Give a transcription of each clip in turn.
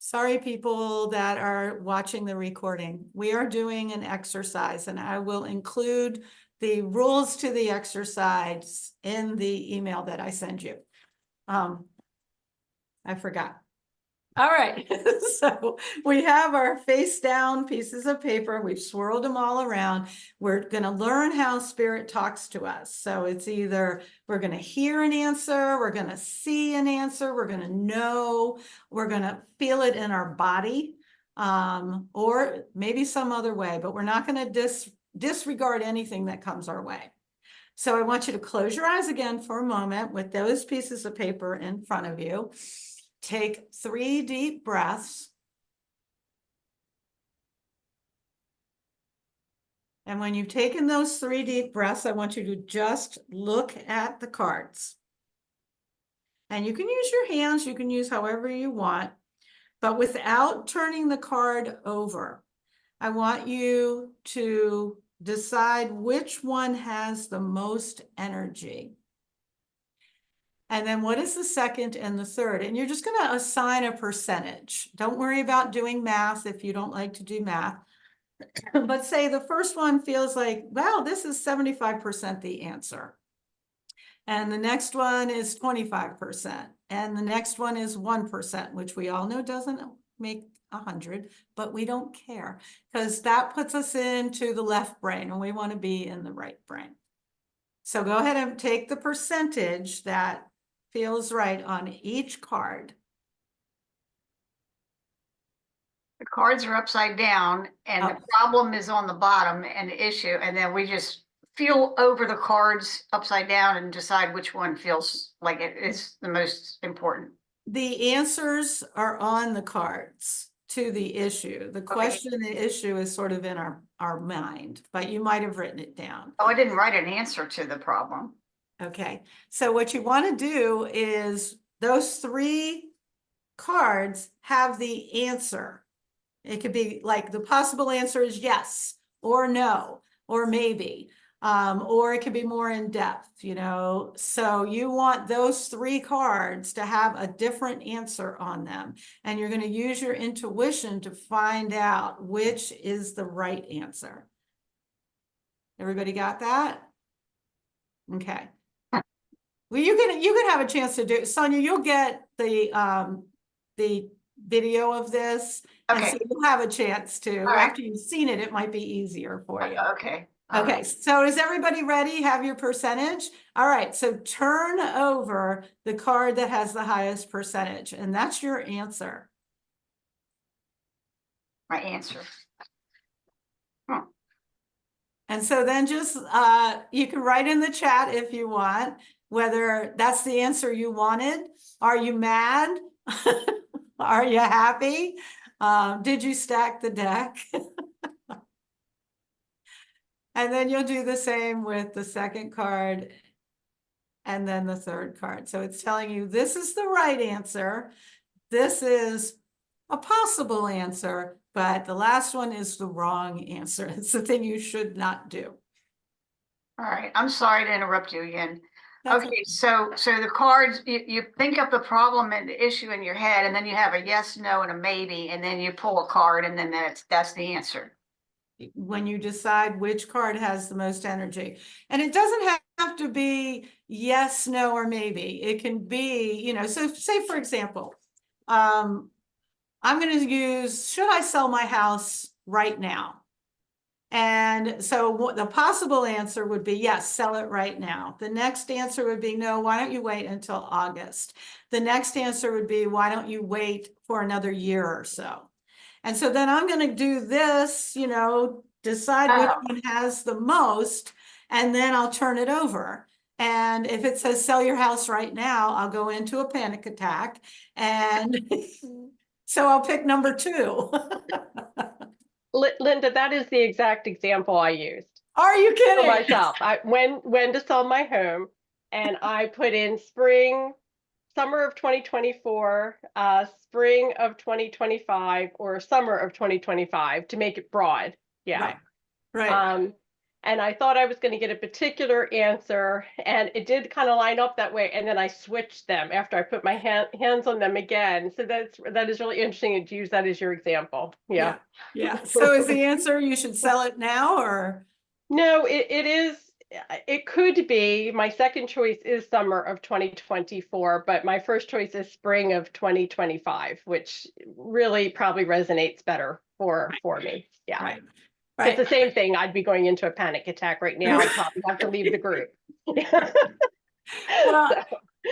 Sorry, people that are watching the recording. We are doing an exercise, and I will include the rules to the exercise in the email that I send you. I forgot. All right, so we have our face down pieces of paper. We've swirled them all around. We're going to learn how spirit talks to us. So it's either we're going to hear an answer, we're going to see an answer, we're going to know, we're going to feel it in our body, or maybe some other way, but we're not going to disregard anything that comes our way. So I want you to close your eyes again for a moment with those pieces of paper in front of you. Take 3 deep breaths. And when you've taken those 3 deep breaths, I want you to just look at the cards. And you can use your hands, you can use however you want, but without turning the card over, I want you to decide which one has the most energy. And then what is the second and the third? And you're just going to assign a percentage. Don't worry about doing math if you don't like to do math. But say the first one feels like, well, this is 75% the answer. And the next one is 25%. And the next one is 1%, which we all know doesn't make 100, but we don't care because that puts us into the left brain and we want to be in the right brain. So go ahead and take the percentage that feels right on each card. The cards are upside down and the problem is on the bottom and the issue, and then we just feel over the cards upside down and decide which one feels like it is the most important. The answers are on the cards to the issue. The question and the issue is sort of in our mind, but you might have written it down. Oh, I didn't write an answer to the problem. Okay, so what you want to do is those 3 cards have the answer. It could be like the possible answer is yes, or no, or maybe, or it could be more in depth, you know. So you want those 3 cards to have a different answer on them. And you're going to use your intuition to find out which is the right answer. Everybody got that? Okay. Well, you can have a chance to do it. Sonia, you'll get the video of this. Okay. And so you'll have a chance to, right. After you've seen it, it might be easier for you. Okay. Okay, right. So is everybody ready? Have your percentage? All right, so turn over the card that has the highest percentage, and that's your answer. My answer. And so then just, you can write in the chat if you want, whether that's the answer you wanted. Are you mad? Are you happy? Did you stack the deck? And then you'll do the same with the second card and then the third card. So it's telling you this is the right answer. This is a possible answer, but the last one is the wrong answer. It's the thing you should not do. All right, I'm sorry to interrupt you again. That's okay, so the cards, you think of the problem and the issue in your head, and then you have a yes, no, and a maybe, and then you pull a card, and then that's the answer. When you decide which card has the most energy. And it doesn't have to be yes, no, or maybe. It can be, you know, so say, for example, I'm going to use, should I sell my house right now? And so the possible answer would be, yes, sell it right now. The next answer would be, no, why don't you wait until August? The next answer would be, why don't you wait for another year or so? And so then I'm going to do this, you know, decide which one has the most, and then I'll turn it over. And if it says sell your house right now, I'll go into a panic attack. And so I'll pick number 2. Linda, that is the exact example I used. Are you kidding? For myself. When to sell my home, and I put in summer of 2024, spring of 2025, or summer of 2025 to make it broad. Yeah. Right. and I thought I was going to get a particular answer, and it did kind of line up that way. And then I switched them after I put my hands on them again. So that is really interesting to use that as your example. Yeah. Yeah. So is the answer you should sell it now, or? No, it is. It could be. My second choice is summer of 2024, but my first choice is spring of 2025, which really probably resonates better for me. Yeah. Right. It's the same thing. I'd be going into a panic attack right now. I'd probably have to leave the group. Well,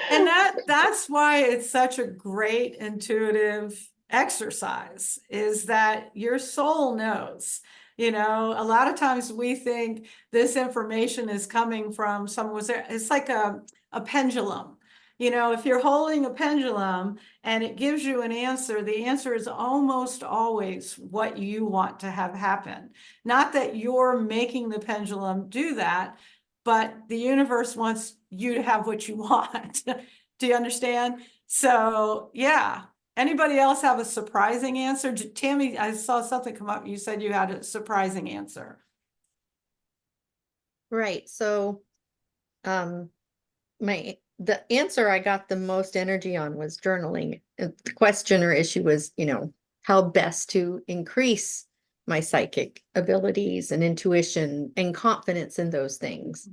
and that's why it's such a great intuitive exercise, is that your soul knows. You know, a lot of times we think this information is coming from someone was there. It's like a pendulum. You know, if you're holding a pendulum and it gives you an answer, the answer is almost always what you want to have happen. Not that you're making the pendulum do that, but the universe wants you to have what you want. Do you understand? So yeah. Anybody else have a surprising answer? Tammy, I saw something come up. You said you had a surprising answer. Right. So the answer I got the most energy on was journaling. The question or issue was, how best to increase my psychic abilities and intuition and confidence in those things.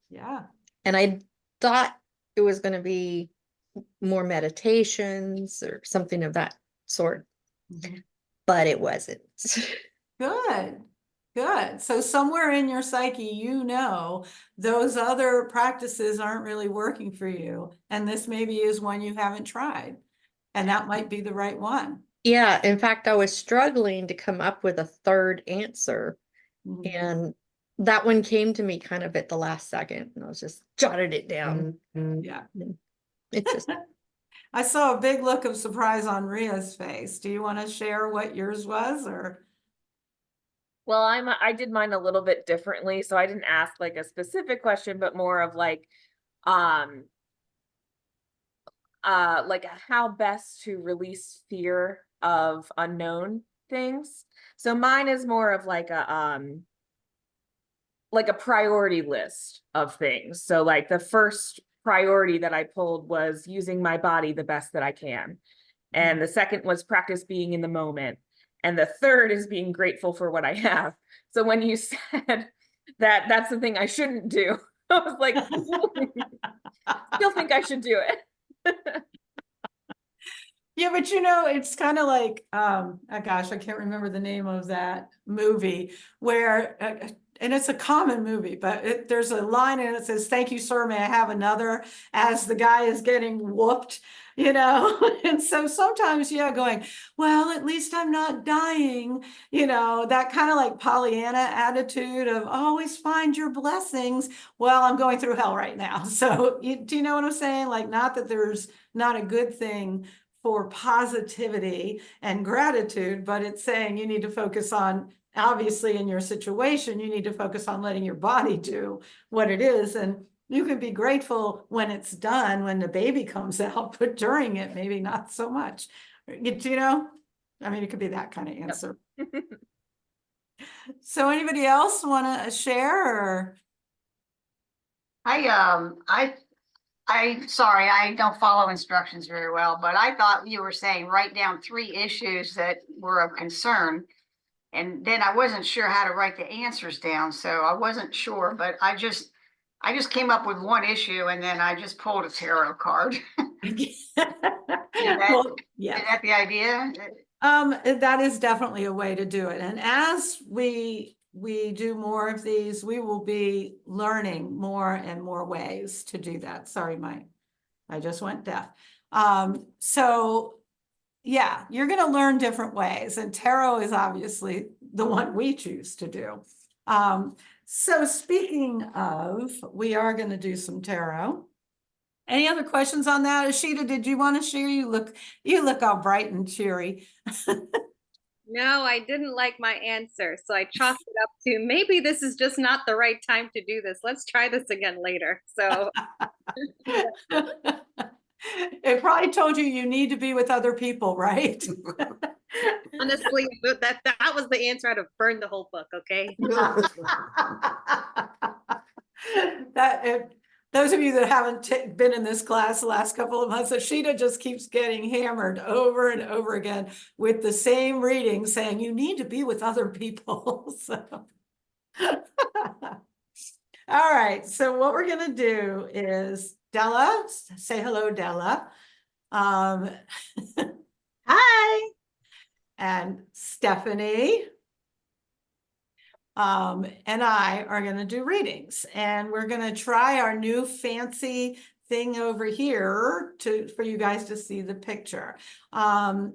Yeah. And I thought it was going to be more meditations or something of that sort, but it wasn't. Good. Good. So somewhere in your psyche, those other practices aren't really working for you. And this maybe is one you haven't tried. And that might be the right one. Yeah. In fact, I was struggling to come up with a third answer. And that one came to me kind of at the last second. And I was just jotted it down. Yeah. It's just I saw a big look of surprise on Ria's face. Do you want to share what yours was, or? Well, I did mine a little bit differently, so I didn't ask like a specific question, but more of like how best to release fear of unknown things. So mine is more of like a priority list of things. So like the first priority that I pulled was using my body the best that I can. And the second was practice being in the moment. And the third is being grateful for what I have. So when you said that that's the thing I shouldn't do, I was like, still think I should do it. Yeah, but it's kind of like, oh gosh, I can't remember the name of that movie where, and it's a common movie, but there's a line and it says, "Thank you, sir, may I have another?" as the guy is getting whooped, and so sometimes, going, well, at least I'm not dying, that kind of like Pollyanna attitude of always find your blessings. Well, I'm going through hell right now. So do you know what I'm saying? Like, not that there's not a good thing for positivity and gratitude, but it's saying you need to focus on, obviously in your situation, you need to focus on letting your body do what it is. And you can be grateful when it's done, when the baby comes out, but during it, maybe not so much. I mean, it could be that kind of answer. Yep. So anybody else want to share, or? Sorry, I don't follow instructions very well, but I thought you were saying write down 3 issues that were of concern. And then I wasn't sure how to write the answers down. So I wasn't sure, but I just came up with one issue and then I just pulled a tarot card. Is that the idea? That is definitely a way to do it. And as we do more of these, we will be learning more and more ways to do that. Sorry, I just went deaf. So yeah, you're going to learn different ways, and tarot is obviously the one we choose to do. So speaking of, we are going to do some tarot. Any other questions on that? Ashita, did you want to share? You look all bright and cheery. No, I didn't like my answer. So I chalked it up to maybe this is just not the right time to do this. Let's try this again later. So it probably told you need to be with other people, right? Honestly, that was the answer. I'd have burned the whole book, okay? That, those of you that haven't been in this class the last couple of months, Ashita just keeps getting hammered over and over again with the same reading saying you need to be with other people. So. All right, so what we're gonna do is Della, say hello, Della. Hi. And Stephanie. And I are going to do readings, and we're going to try our new fancy thing over here for you guys to see the picture. And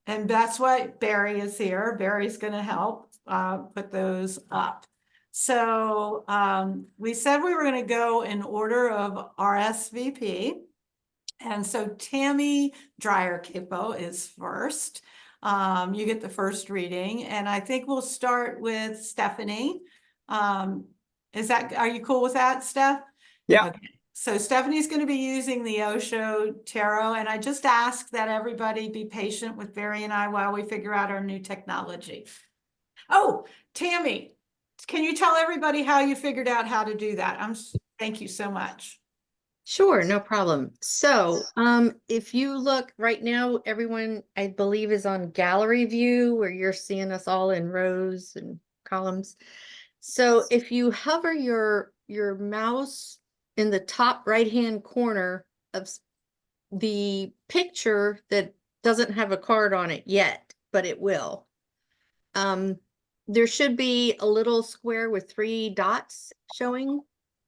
that's why Barry is here. Barry's going to help put those up. So we said we were going to go in order of RSVP. And so Tammy Dreyer-Kippo is first. You get the first reading, and I think we'll start with Stephanie. Are you cool with that, Steph? Yeah. Okay. So Stephanie's going to be using the Osho Tarot, and I just ask that everybody be patient with Barry and I while we figure out our new technology. Oh, Tammy, can you tell everybody how you figured out how to do that? Thank you so much. Sure, no problem. So, if you look right now, everyone, I believe, is on gallery view where you're seeing us all in rows and columns. So if you hover your mouse in the top right-hand corner of the picture that doesn't have a card on it yet, but it will, there should be a little square with 3 dots showing.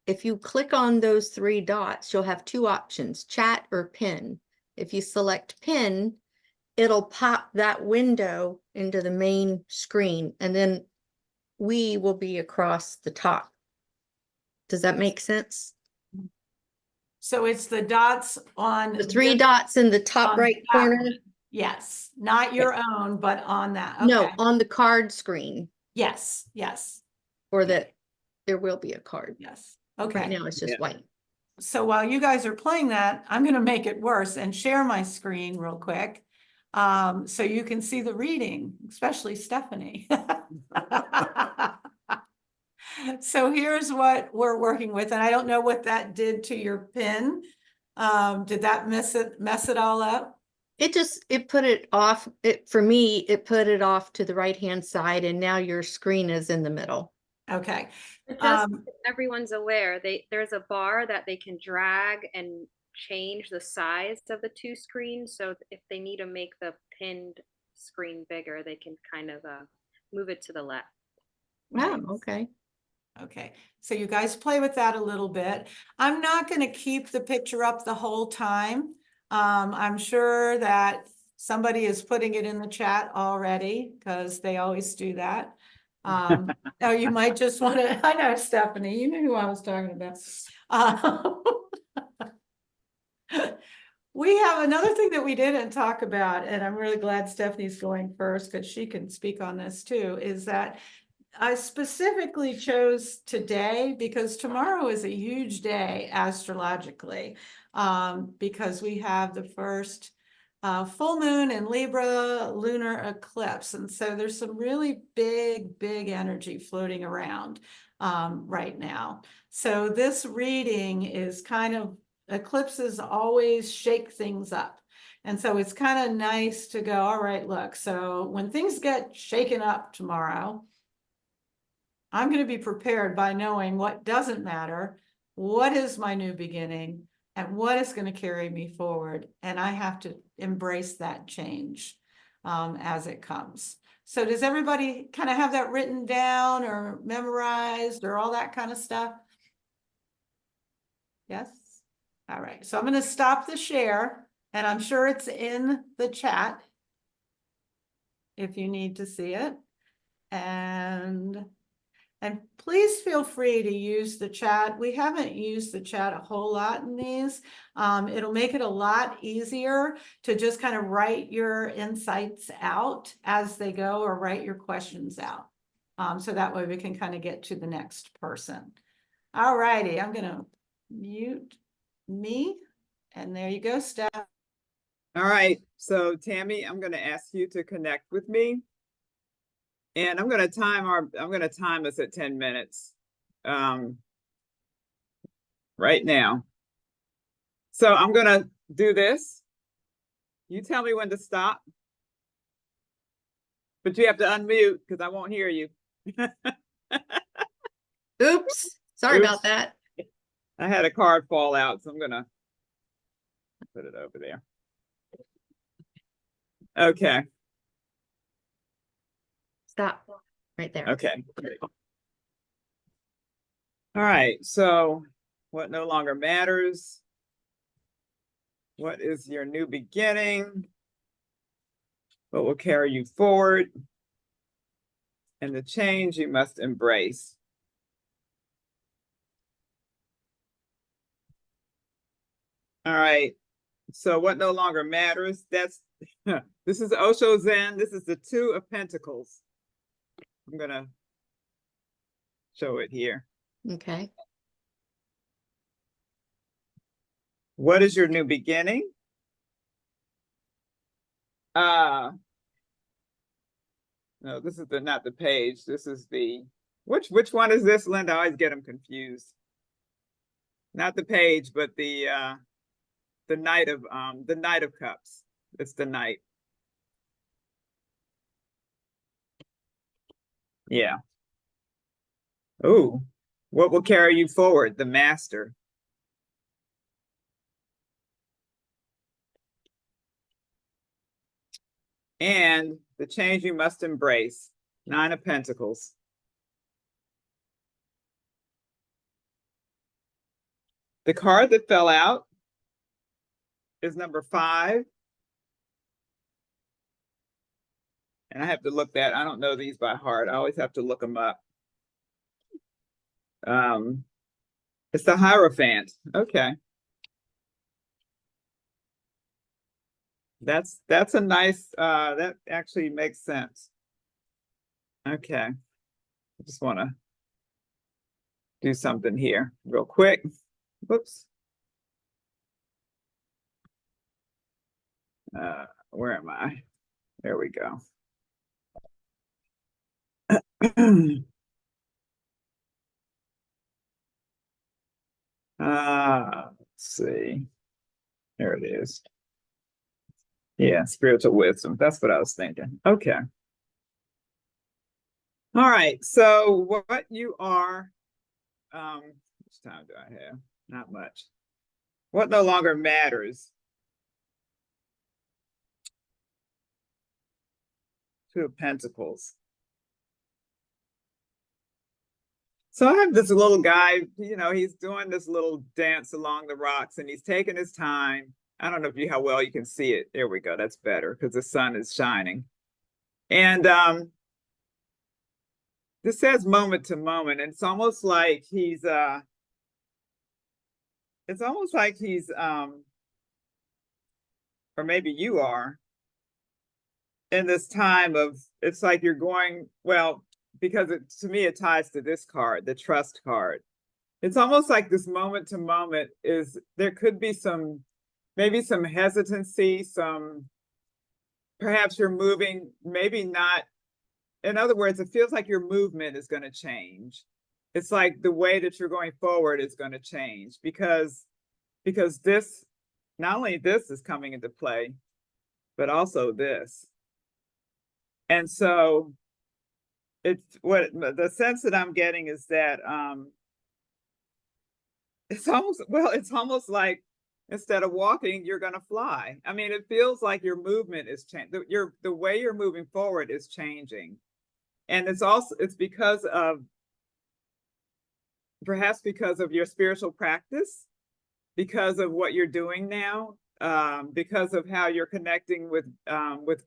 If you click on those 3 dots, you'll have 2 options, chat or pin. If you select pin, it'll pop that window into the main screen, and then we will be across the top. Does that make sense? So it's the dots on The 3 dots in the top on right that corner? one. Yes, not your own, but on that. No, Okay. on the card screen, Yes, yes, or that there will be a card. yes. Right Okay. now it's just Yeah. white. So while you guys are playing that, I'm going to make it worse and share my screen real quick. So you can see the reading, especially Stephanie. So here's what we're working with, and I don't know what that did to your pin. Did that mess it all up? It put it off. For me, it put it off to the right-hand side, and now your screen is in the middle. Okay. But just so everyone's aware, there's a bar that they can drag and change the size of the 2 screens. So if they need to make the pinned screen bigger, they can kind of move it to the left. Oh, okay. Okay, so you guys play with that a little bit. I'm not going to keep the picture up the whole time. I'm sure that somebody is putting it in the chat already because they always do that. Oh, you might just want to, I know, Stephanie, you knew who I was talking about. We have another thing that we didn't talk about, and I'm really glad Stephanie's going first because she can speak on this too, is that I specifically chose today because tomorrow is a huge day astrologically, because we have the first full moon in Libra lunar eclipse. And so there's some really big energy floating around right now. So this reading is kind of, eclipses always shake things up. And so it's kind of nice to go, all right, look, so when things get shaken up tomorrow, I'm going to be prepared by knowing what doesn't matter, what is my new beginning, and what is going to carry me forward. And I have to embrace that change as it comes. So does everybody kind of have that written down or memorized or all that kind of stuff? Yes? All right. So I'm going to stop the share, and I'm sure it's in the chat if you need to see it. And please feel free to use the chat. We haven't used the chat a whole lot in these. It'll make it a lot easier to just kind of write your insights out as they go or write your questions out. So that way we can kind of get to the next person. All righty, I'm going to mute me. And there you go, Steph. All right, so Tammy, I'm gonna ask you to connect with me. And I'm gonna time us at 10 minutes. Right now. So I'm gonna do this. You tell me when to stop. But you have to unmute because I won't hear you. Oops, sorry Oops. about that. I had a card fall out, so I'm gonna put it over there. Okay. Stop right there. Okay. All right. So what no longer matters? What is your new beginning? What will carry you forward? And the change you must embrace. All right. So what no longer matters? That's this is Osho Zen. This is the Two of Pentacles. I'm gonna show it here. Okay. What is your new beginning? No, this is not the page. This is the which one is this, Linda? I always get them confused. Not the page, but the Knight of Cups. It's the Knight. Yeah. Ooh, what will carry you forward? The Master. And the change you must embrace. Nine of Pentacles. The card that fell out is number 5. And I have to look that. I don't know these by heart. I always have to look them up. It's the Hierophant. Okay. That's a nice, that actually makes sense. Okay. I just want to do something here real quick. Whoops. Where am I? There we go. Let's see. There it is. Yeah, spiritual wisdom. That's what I was thinking. Okay. All right. So what you are, how much time do I have? Not much. What no longer matters? Two of Pentacles. So I have this little guy, he's doing this little dance along the rocks and he's taking his time. I don't know how well you can see it. There we go. That's better because the sun is shining. And this says moment to moment. And it's almost like he's or maybe you are in this time of, it's like you're going, well, because to me, it ties to this card, the Trust card. It's almost like this moment to moment there could be maybe some hesitancy, perhaps you're moving, maybe not. In other words, it feels like your movement is going to change. It's like the way that you're going forward is going to change because this, not only this is coming into play, but also this. And so the sense that I'm getting is that it's almost like instead of walking, you're going to fly. I mean, it feels like your movement is changing. The way you're moving forward is changing. And it's because of, perhaps because of your spiritual practice, because of what you're doing now, because of how you're connecting with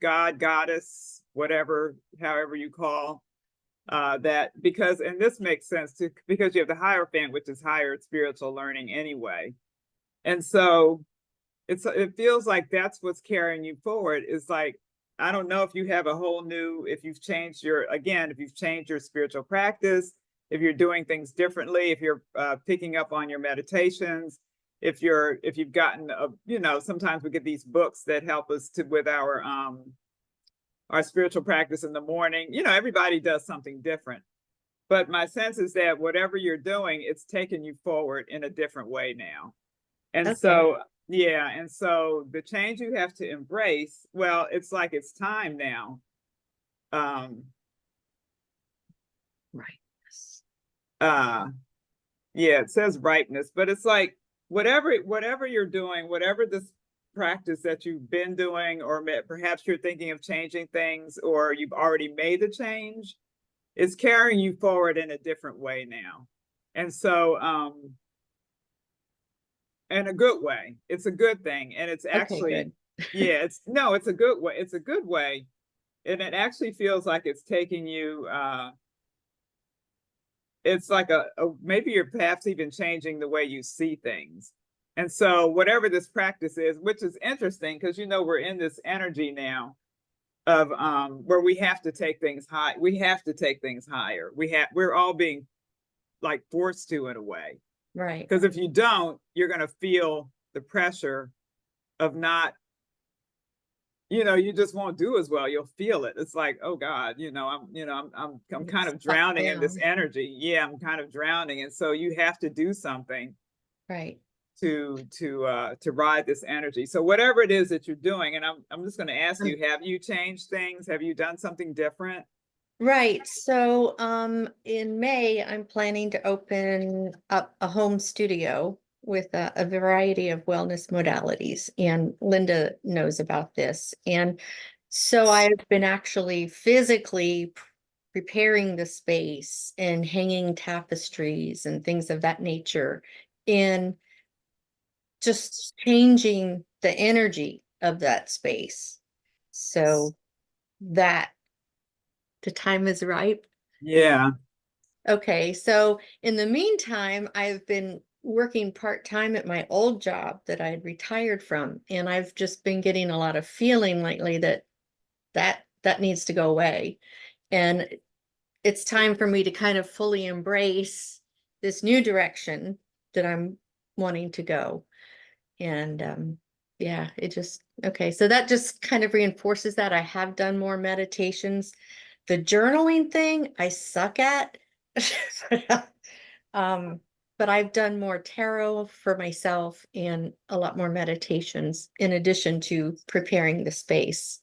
God, Goddess, whatever, however you call that. Because, and this makes sense too, because you have the Hierophant, which is higher spiritual learning anyway. And so it feels like that's what's carrying you forward. Is like, I don't know if you have if you've changed your spiritual practice, if you're doing things differently, if you're picking up on your meditations, if you've gotten sometimes we get these books that help us with our spiritual practice in the morning. Everybody does something different. But my sense is that whatever you're doing, it's taking you forward in a different way now. And Okay. so, yeah. And so the change you have to embrace, well, it's like it's time now. Right. Yeah, it says ripeness, but it's like whatever you're doing, whatever this practice that you've been doing, or perhaps you're thinking of changing things, or you've already made the change, is carrying you forward in a different way now. And so, in a good way, it's a good thing. And it's actually, yeah, it's a good way. It's a good way. And it actually feels like it's taking you, it's like maybe you're perhaps even changing the way you see things. And so whatever this practice is, which is interesting because we're in this energy now of where we have to take things high. We have to take things higher. We're all being like forced to, in a way. Right. Because if you don't, you're going to feel the pressure of not, you just won't do as well. You'll feel it. It's like, oh God, I'm kind of drowning in this energy. Yeah, I'm kind of drowning. And so you have to do something. Right. To ride this energy. So whatever it is that you're doing, and I'm just going to ask you, have you changed things? Have you done something different? Right. So in May, I'm planning to open up a home studio with a variety of wellness modalities. And Linda knows about this. And so I've been actually physically preparing the space and hanging tapestries and things of that nature, and just changing the energy of that space so that the time is ripe. Yeah. Okay, so in the meantime, I've been working part-time at my old job that I'd retired from, and I've just been getting a lot of feeling lately that needs to go away. And it's time for me to kind of fully embrace this new direction that I'm wanting to go. And yeah, okay. So that just kind of reinforces that. I have done more meditations. The journaling thing I suck at. But I've done more tarot for myself and a lot more meditations in addition to preparing the space.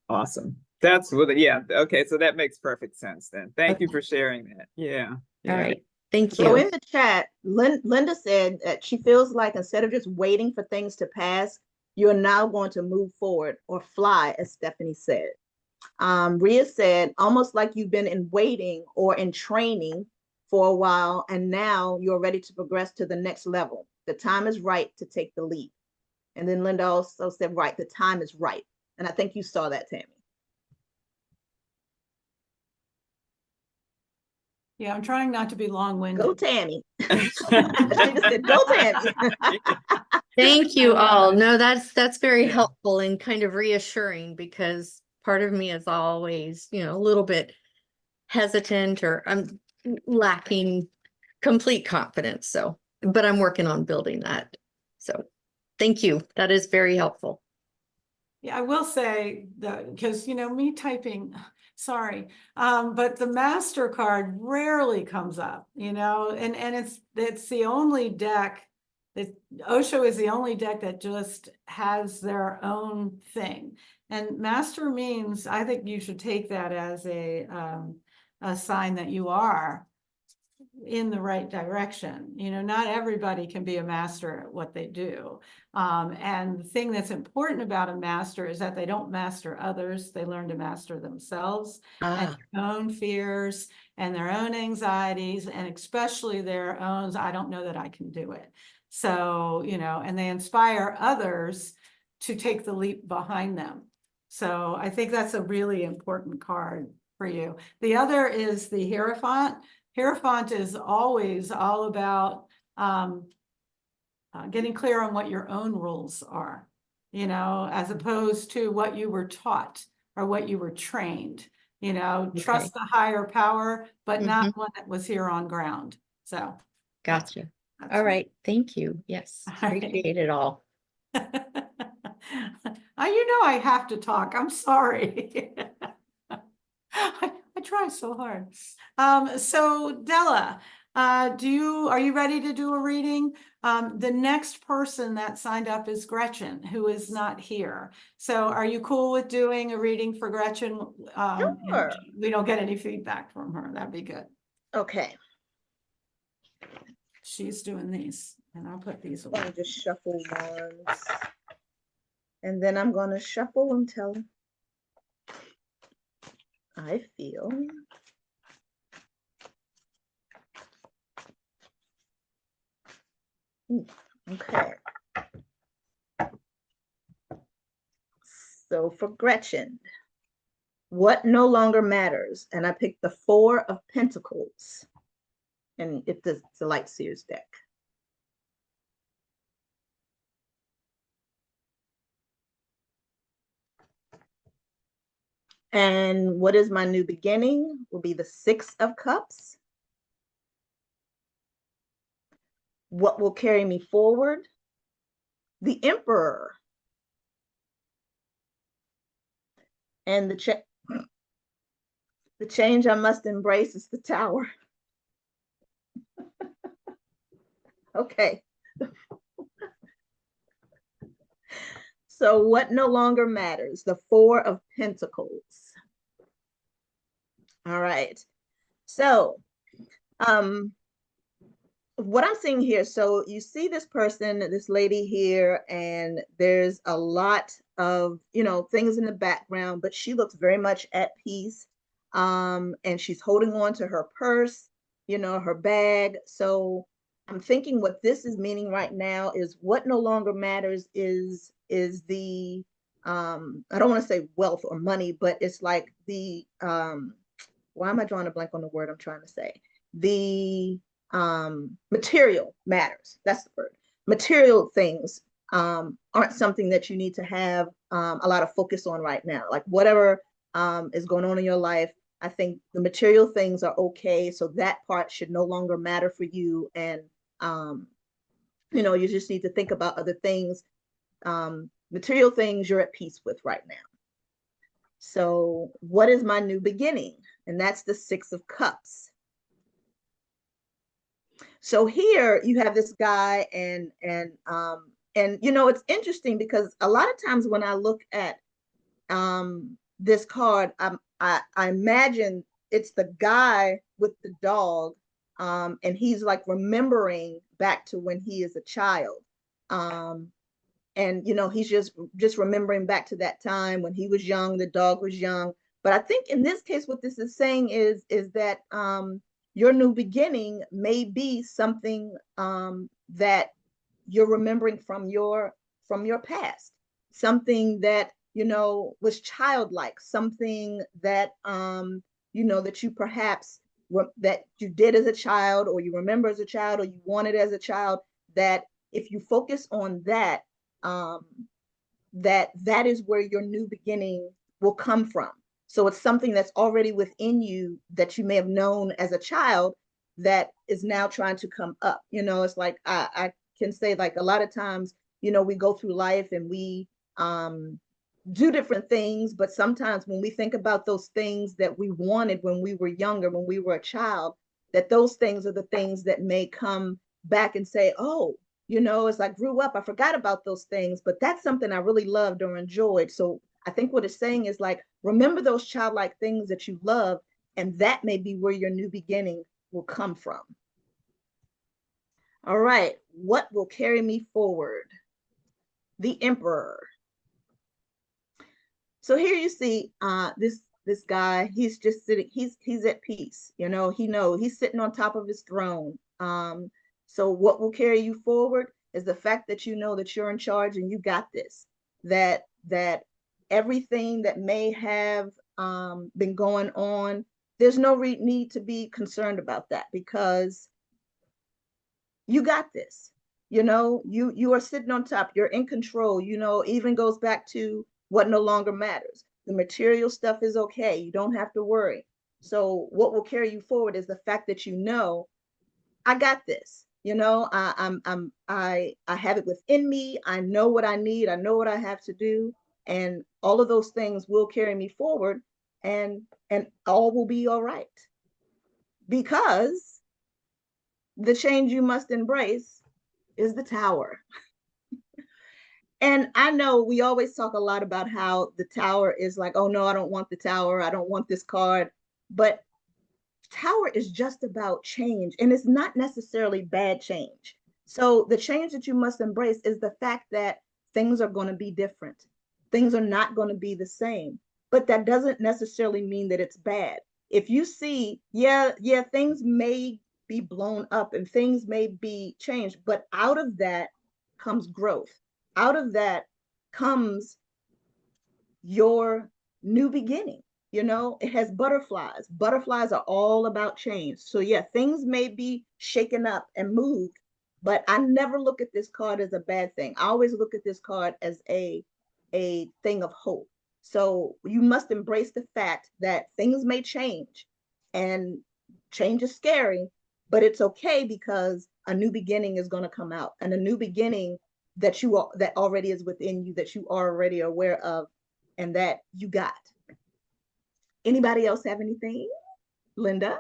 Awesome. That's yeah. Okay, so that makes perfect sense then. Thank you for sharing that. Yeah. All right. Thank So you. in the chat, Linda said that she feels like instead of just waiting for things to pass, you're now going to move forward or fly, as Stephanie said. Rhea said, almost like you've been in waiting or in training for a while, and now you're ready to progress to the next level. The time is right to take the leap. And then Linda also said, right, the time is right. And I think you saw that, Tammy. Yeah, I'm trying not to be long-winded. Go, Tammy. She just said, go, Tammy. Thank you all. No, that's very helpful and kind of reassuring, because part of me is always, a little bit hesitant, or I'm lacking complete confidence. So, but I'm working on building that. So thank you. That is very helpful. Yeah, I will say that because, me typing, sorry, but the MasterCard rarely comes up, and it's the only deck that Osho is the only deck that just has their own thing. And master means, I think you should take that as a sign that you are in the right direction. Not everybody can be a master at what they do. And the thing that's important about a master is that they don't master others. They learn to master themselves and their own fears and their own anxieties, and especially their own, I don't know that I can do it. So, and they inspire others to take the leap behind them. So I think that's a really important card for you. The other is the Hierophant. Hierophant is always all about getting clear on what your own rules are, as opposed to what you were taught or what you were trained, trust the higher power, but not one that was here on ground. So. Gotcha. That's All right, thank you. Yes, All right. appreciate it all. You know I have to talk. I'm sorry. I try so hard. So Della, are you ready to do a reading? The next person that signed up is Gretchen, who is not here. So are you cool with doing a reading for Gretchen? And Sure. we don't get any feedback from her. That'd be good. Okay, She's doing these, and I'll put these I'm away. gonna just shuffle ones. And then I'm gonna shuffle until I feel. Okay. So for Gretchen, what no longer matters? And I picked the Four of Pentacles. And it's the Light Seers deck. And what is my new beginning? Will be the Six of Cups. What will carry me forward? The Emperor. And the change I must embrace is the Tower. Okay. So what no longer matters? The Four of Pentacles. All right. So what I'm seeing here, so you see this person, this lady here, and there's a lot of, things in the background, but she looks very much at peace. And she's holding on to her purse, her bag. So I'm thinking what this is meaning right now is what no longer matters is the I don't want to say wealth or money, but it's like the why am I drawing a blank on the word I'm trying to say? The material matters. That's the word. Material things aren't something that you need to have a lot of focus on right now. Like whatever is going on in your life, I think the material things are okay. So that part should no longer matter for you. And, you just need to think about other things. Material things you're at peace with right now. So what is my new beginning? And that's the Six of Cups. So here you have this guy and it's interesting because a lot of times when I look at this card, I imagine it's the guy with the dog, and he's like remembering back to when he is a child. And he's just remembering back to that time when he was young, the dog was young. But I think in this case, what this is saying is that your new beginning may be something that you're remembering from your past, something that was childlike, something that that you perhaps that you did as a child, or you remember as a child, or you wanted as a child. That if you focus on that, that is where your new beginning will come from. So it's something that's already within you that you may have known as a child that is now trying to come up. It's like I can say, like, a lot of times, we go through life and we do different things, but sometimes when we think about those things that we wanted when we were younger, when we were a child, that those things are the things that may come back and say, oh, as I grew up, I forgot about those things, but that's something I really loved or enjoyed. So I think what it's saying is, like, remember those childlike things that you love, and that may be where your new beginning will come from. All right, what will carry me forward? The Emperor. So here you see this guy, he's just sitting, he's at peace, he knows he's sitting on top of his throne. So what will carry you forward is the fact that you know that you're in charge and you got this, that everything that may have been going on, there's no need to be concerned about that, because you got this. You are sitting on top, you're in control. Even goes back to what no longer matters. The material stuff is okay. You don't have to worry. So what will carry you forward is the fact that I got this. You know, I have it within me. I know what I need. I know what I have to do, and all of those things will carry me forward, and all will be all right. Because the change you must embrace is the tower. And I know we always talk a lot about how the tower is like, oh no, I don't want the tower. I don't want this card. But tower is just about change, and it's not necessarily bad change. So the change that you must embrace is the fact that things are going to be different. Things are not going to be the same, but that doesn't necessarily mean that it's bad. If you see, yeah, things may be blown up and things may be changed, but out of that comes growth. Out of that comes your new beginning. You know, it has butterflies. Butterflies are all about change. So yeah, things may be shaken up and moved, but I never look at this card as a bad thing. I always look at this card as a thing of hope. So you must embrace the fact that things may change, and change is scary, but it's okay because a new beginning is going to come out, and a new beginning that that already is within you, that you are already aware of, and that you got. Anybody else have anything? Linda?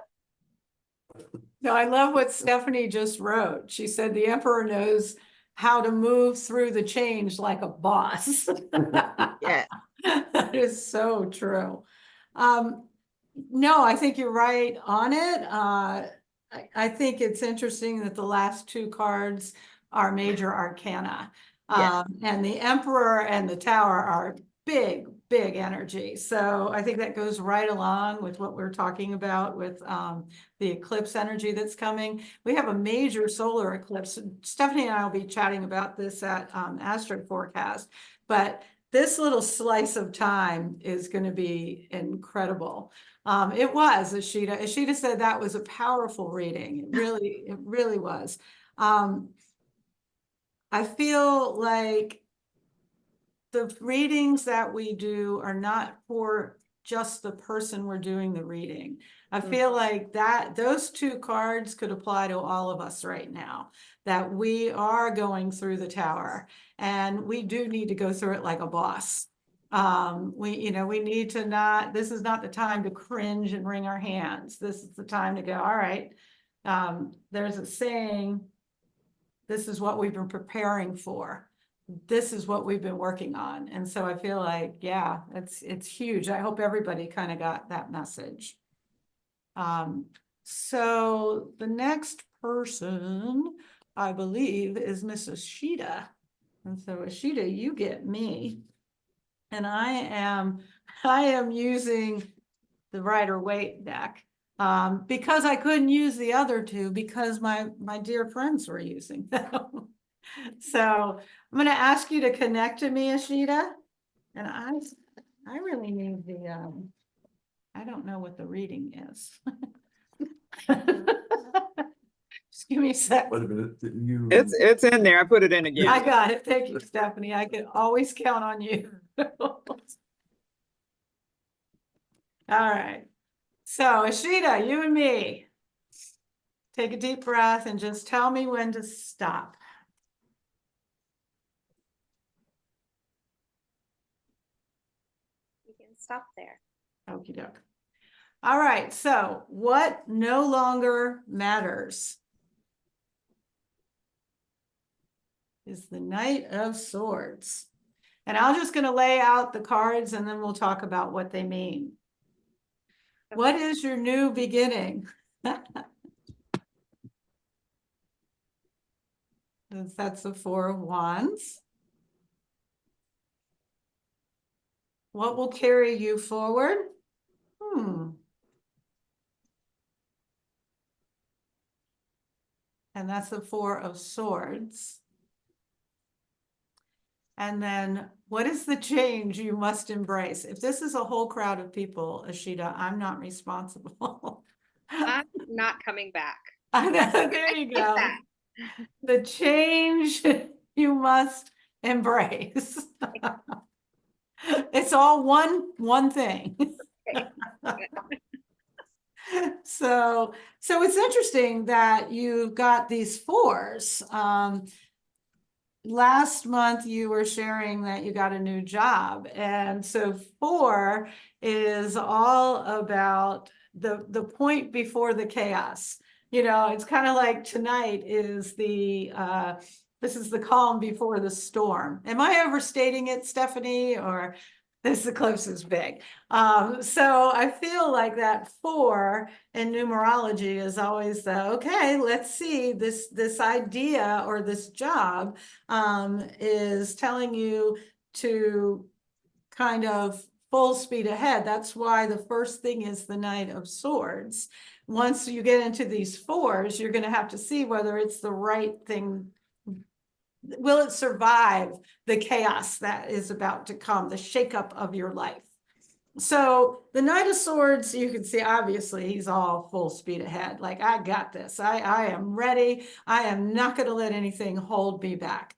No, I love what Stephanie just wrote. She said the emperor knows how to move through the change like a boss. Yeah. That is so true. No, I think you're right on it. I think it's interesting that the last two cards are major arcana. Yes. And the emperor and the tower are big, big energy. So I think that goes right along with what we're talking about with the eclipse energy that's coming. We have a major solar eclipse. Stephanie and I will be chatting about this at Astro Forecast, but this little slice of time is going to be incredible. It was, Ashita. Ashita said that was a powerful reading. It really was. I feel like the readings that we do are not for just the person we're doing the reading. I feel like those two cards could apply to all of us right now, that we are going through the tower and we do need to go through it like a boss. We need to not, this is not the time to cringe and wring our hands. This is the time to go, all right, there's a saying, this is what we've been preparing for. This is what we've been working on. And so I feel like, yeah, it's huge. I hope everybody kind of got that message. So the next person, I believe, is Miss Ashita. And so Ashita, you get me. And I am using the Rider-Waite deck. Because I couldn't use the other two because my dear friends were using them. So I'm going to ask you to connect to me, Ashita. And I really need the, I don't know what the reading is. Just give me a sec. Wait a minute, didn't you? It's in there. I put it in again. I got it. Thank you, Stephanie. I can always count on you. All right. So Ashita, you and me. Take a deep breath and just tell me when to stop. You can stop there. Okie doke. All right, so what no longer matters is the Knight of Swords. And I'm just going to lay out the cards and then we'll talk about what they mean. Okay. What is your new beginning? That's the Four of Wands. What will carry you forward? And that's the Four of Swords. And then what is the change you must embrace? If this is a whole crowd of people, Ashita, I'm not responsible. I'm not coming back. There you go. That. The change you must embrace. It's all one thing. So it's interesting that you got these fours. Last month you were sharing that you got a new job. And so 4 is all about the point before the chaos. You know, it's kind of like tonight is this is the calm before the storm. Am I overstating it, Stephanie, or this is close as big? So I feel like that 4 in numerology is always okay, let's see this idea or this job is telling you to kind of full speed ahead. That's why the first thing is the Knight of Swords. Once you get into these 4s, you're going to have to see whether it's the right thing. Will it survive the chaos that is about to come, the shakeup of your life? So the Knight of Swords, you can see, obviously, he's all full speed ahead. Like, I got this. I am ready. I am not going to let anything hold me back.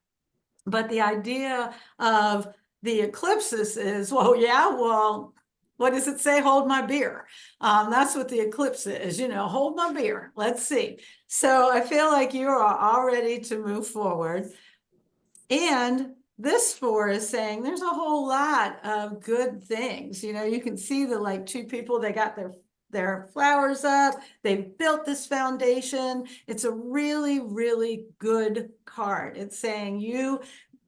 But the idea of the eclipses is, well, yeah, well, what does it say? Hold my beer. That's what the eclipse is, hold my beer. Let's see. So I feel like you are all ready to move forward. And this 4 is saying there's a whole lot of good things. You can see the like 2 people, they got their flowers up. They've built this foundation. It's a really, really good card. It's saying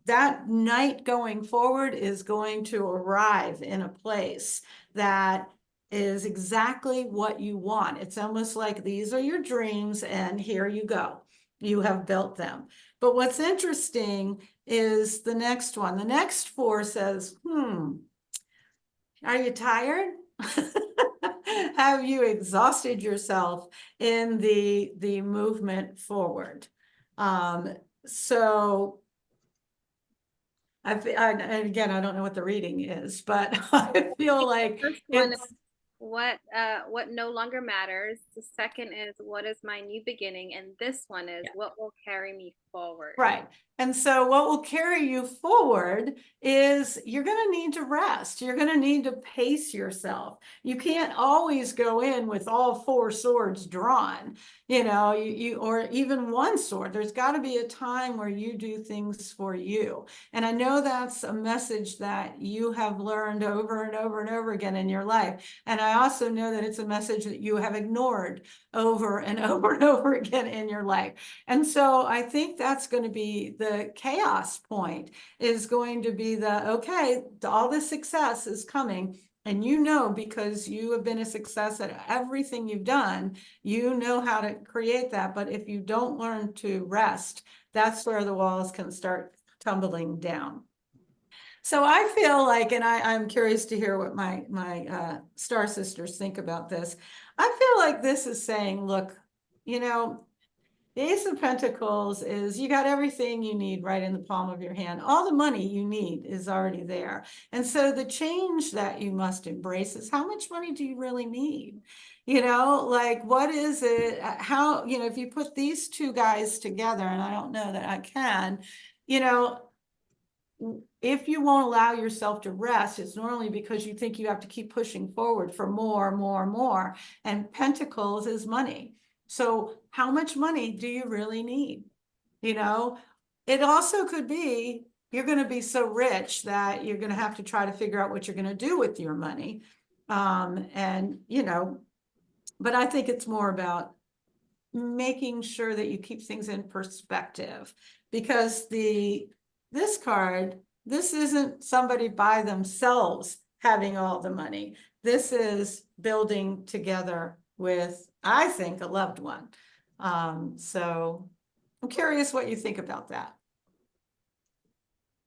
that night going forward is going to arrive in a place that is exactly what you want. It's almost like these are your dreams and here you go. You have built them. But what's interesting is the next one. The next 4 says, are you tired? Have you exhausted yourself in the movement forward? So and again, I don't know what the reading is, but I feel like First one it's is what no longer matters. The second is what is my new beginning, and this one is what will carry me forward. right. And so what will carry you forward is you're going to need to rest. You're going to need to pace yourself. You can't always go in with all 4 swords drawn, or even 1 sword. There's got to be a time where you do things for you. And I know that's a message that you have learned over and over and over again in your life. And I also know that it's a message that you have ignored over and over and over again in your life. And so I think that's going to be the chaos point, is going to be okay, all this success is coming. And because you have been a success at everything you've done, you know how to create that. But if you don't learn to rest, that's where the walls can start tumbling down. So I feel like, and I'm curious to hear what my star sisters think about this. I feel like this is saying, look, the Ace of Pentacles is you got everything you need right in the palm of your hand. All the money you need is already there. And so the change that you must embrace is, how much money do you really need? Like, what is it? How, if you put these 2 guys together, and I don't know that I can, if you won't allow yourself to rest, it's normally because you think you have to keep pushing forward for more. And Pentacles is money. So how much money do you really need? It also could be you're going to be so rich that you're going to have to try to figure out what you're going to do with your money. But I think it's more about making sure that you keep things in perspective, because this card, this isn't somebody by themselves having all the money. This is building together with, I think, a loved one. So I'm curious what you think about that.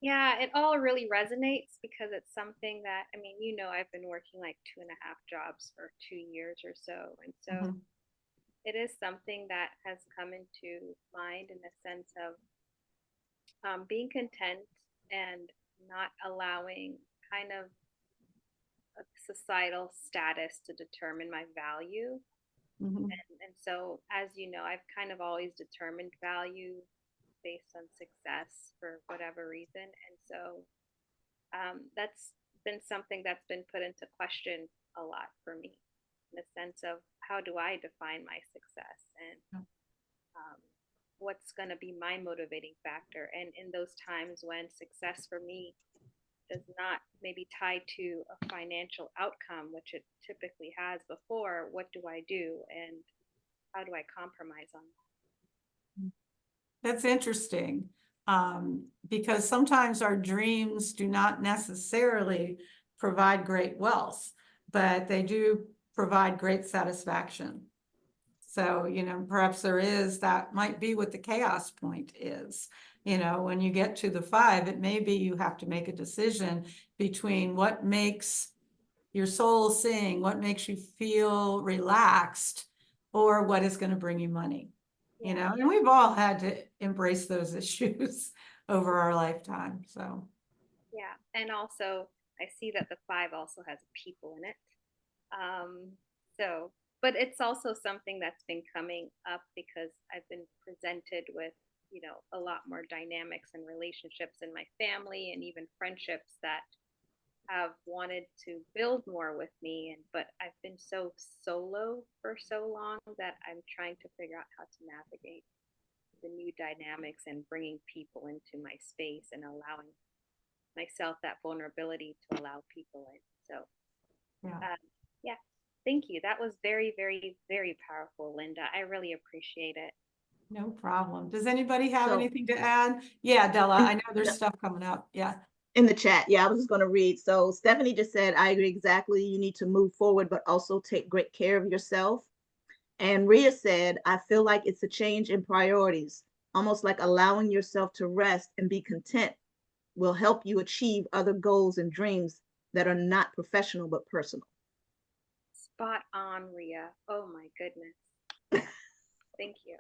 Yeah, it all really resonates because it's something that, I've been working like 2.5 jobs for 2 years or so. And so it is something that has come into mind in the sense of being content and not allowing kind of a societal status to determine my value. And so, as you know, I've kind of always determined value based on success for whatever reason. And so that's been something that's been put into question a lot for me. in a sense of how do I define my success and what's going to be my motivating factor. And in those times when success for me does not maybe tie to a financial outcome, which it typically has before, what do I do and how do I compromise on that? That's interesting, because sometimes our dreams do not necessarily provide great wealth, but they do provide great satisfaction. So, you know, perhaps there is, that might be what the chaos point is. You know, when you get to the 5, it may be you have to make a decision between what makes your soul sing, what makes you feel relaxed, or what is going to bring you money. You know, and we've all had to embrace those issues over our lifetime. So, yeah. And also, I see that the 5 also has people in it. So, but it's also something that's been coming up because I've been presented with, you know, a lot more dynamics and relationships in my family and even friendships that have wanted to build more with me. And but I've been so solo for so long that I'm trying to figure out how to navigate the new dynamics and bringing people into my space and allowing myself that vulnerability to allow people in. So, yeah, thank you. That was very, very, very powerful, Linda. I really appreciate it. no problem. Does anybody have So- anything to add? Yeah, Della, I know there's stuff coming up. Yeah. In the chat, yeah, I was just going to read. So Stephanie just said, I agree exactly. You need to move forward, but also take great care of yourself. And Rhea said, I feel like it's a change in priorities, almost like allowing yourself to rest and be content will help you achieve other goals and dreams that are not professional but personal. Spot on, Rhea. Oh my goodness. Thank you.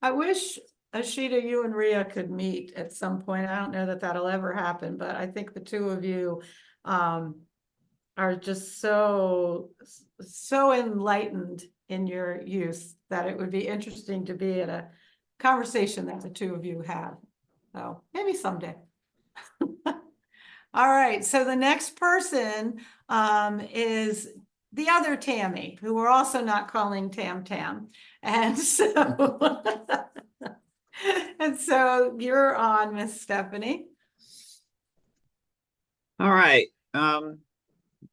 I wish, Ashita, you and Rhea could meet at some point. I don't know that that'll ever happen, but I think the two of you are just so enlightened in your youth that it would be interesting to be at a conversation that the two of you have. So maybe someday. All right, so the next person is the other Tammy, who we're also not calling Tam Tam. And so, and so you're on, Miss Stephanie. All right.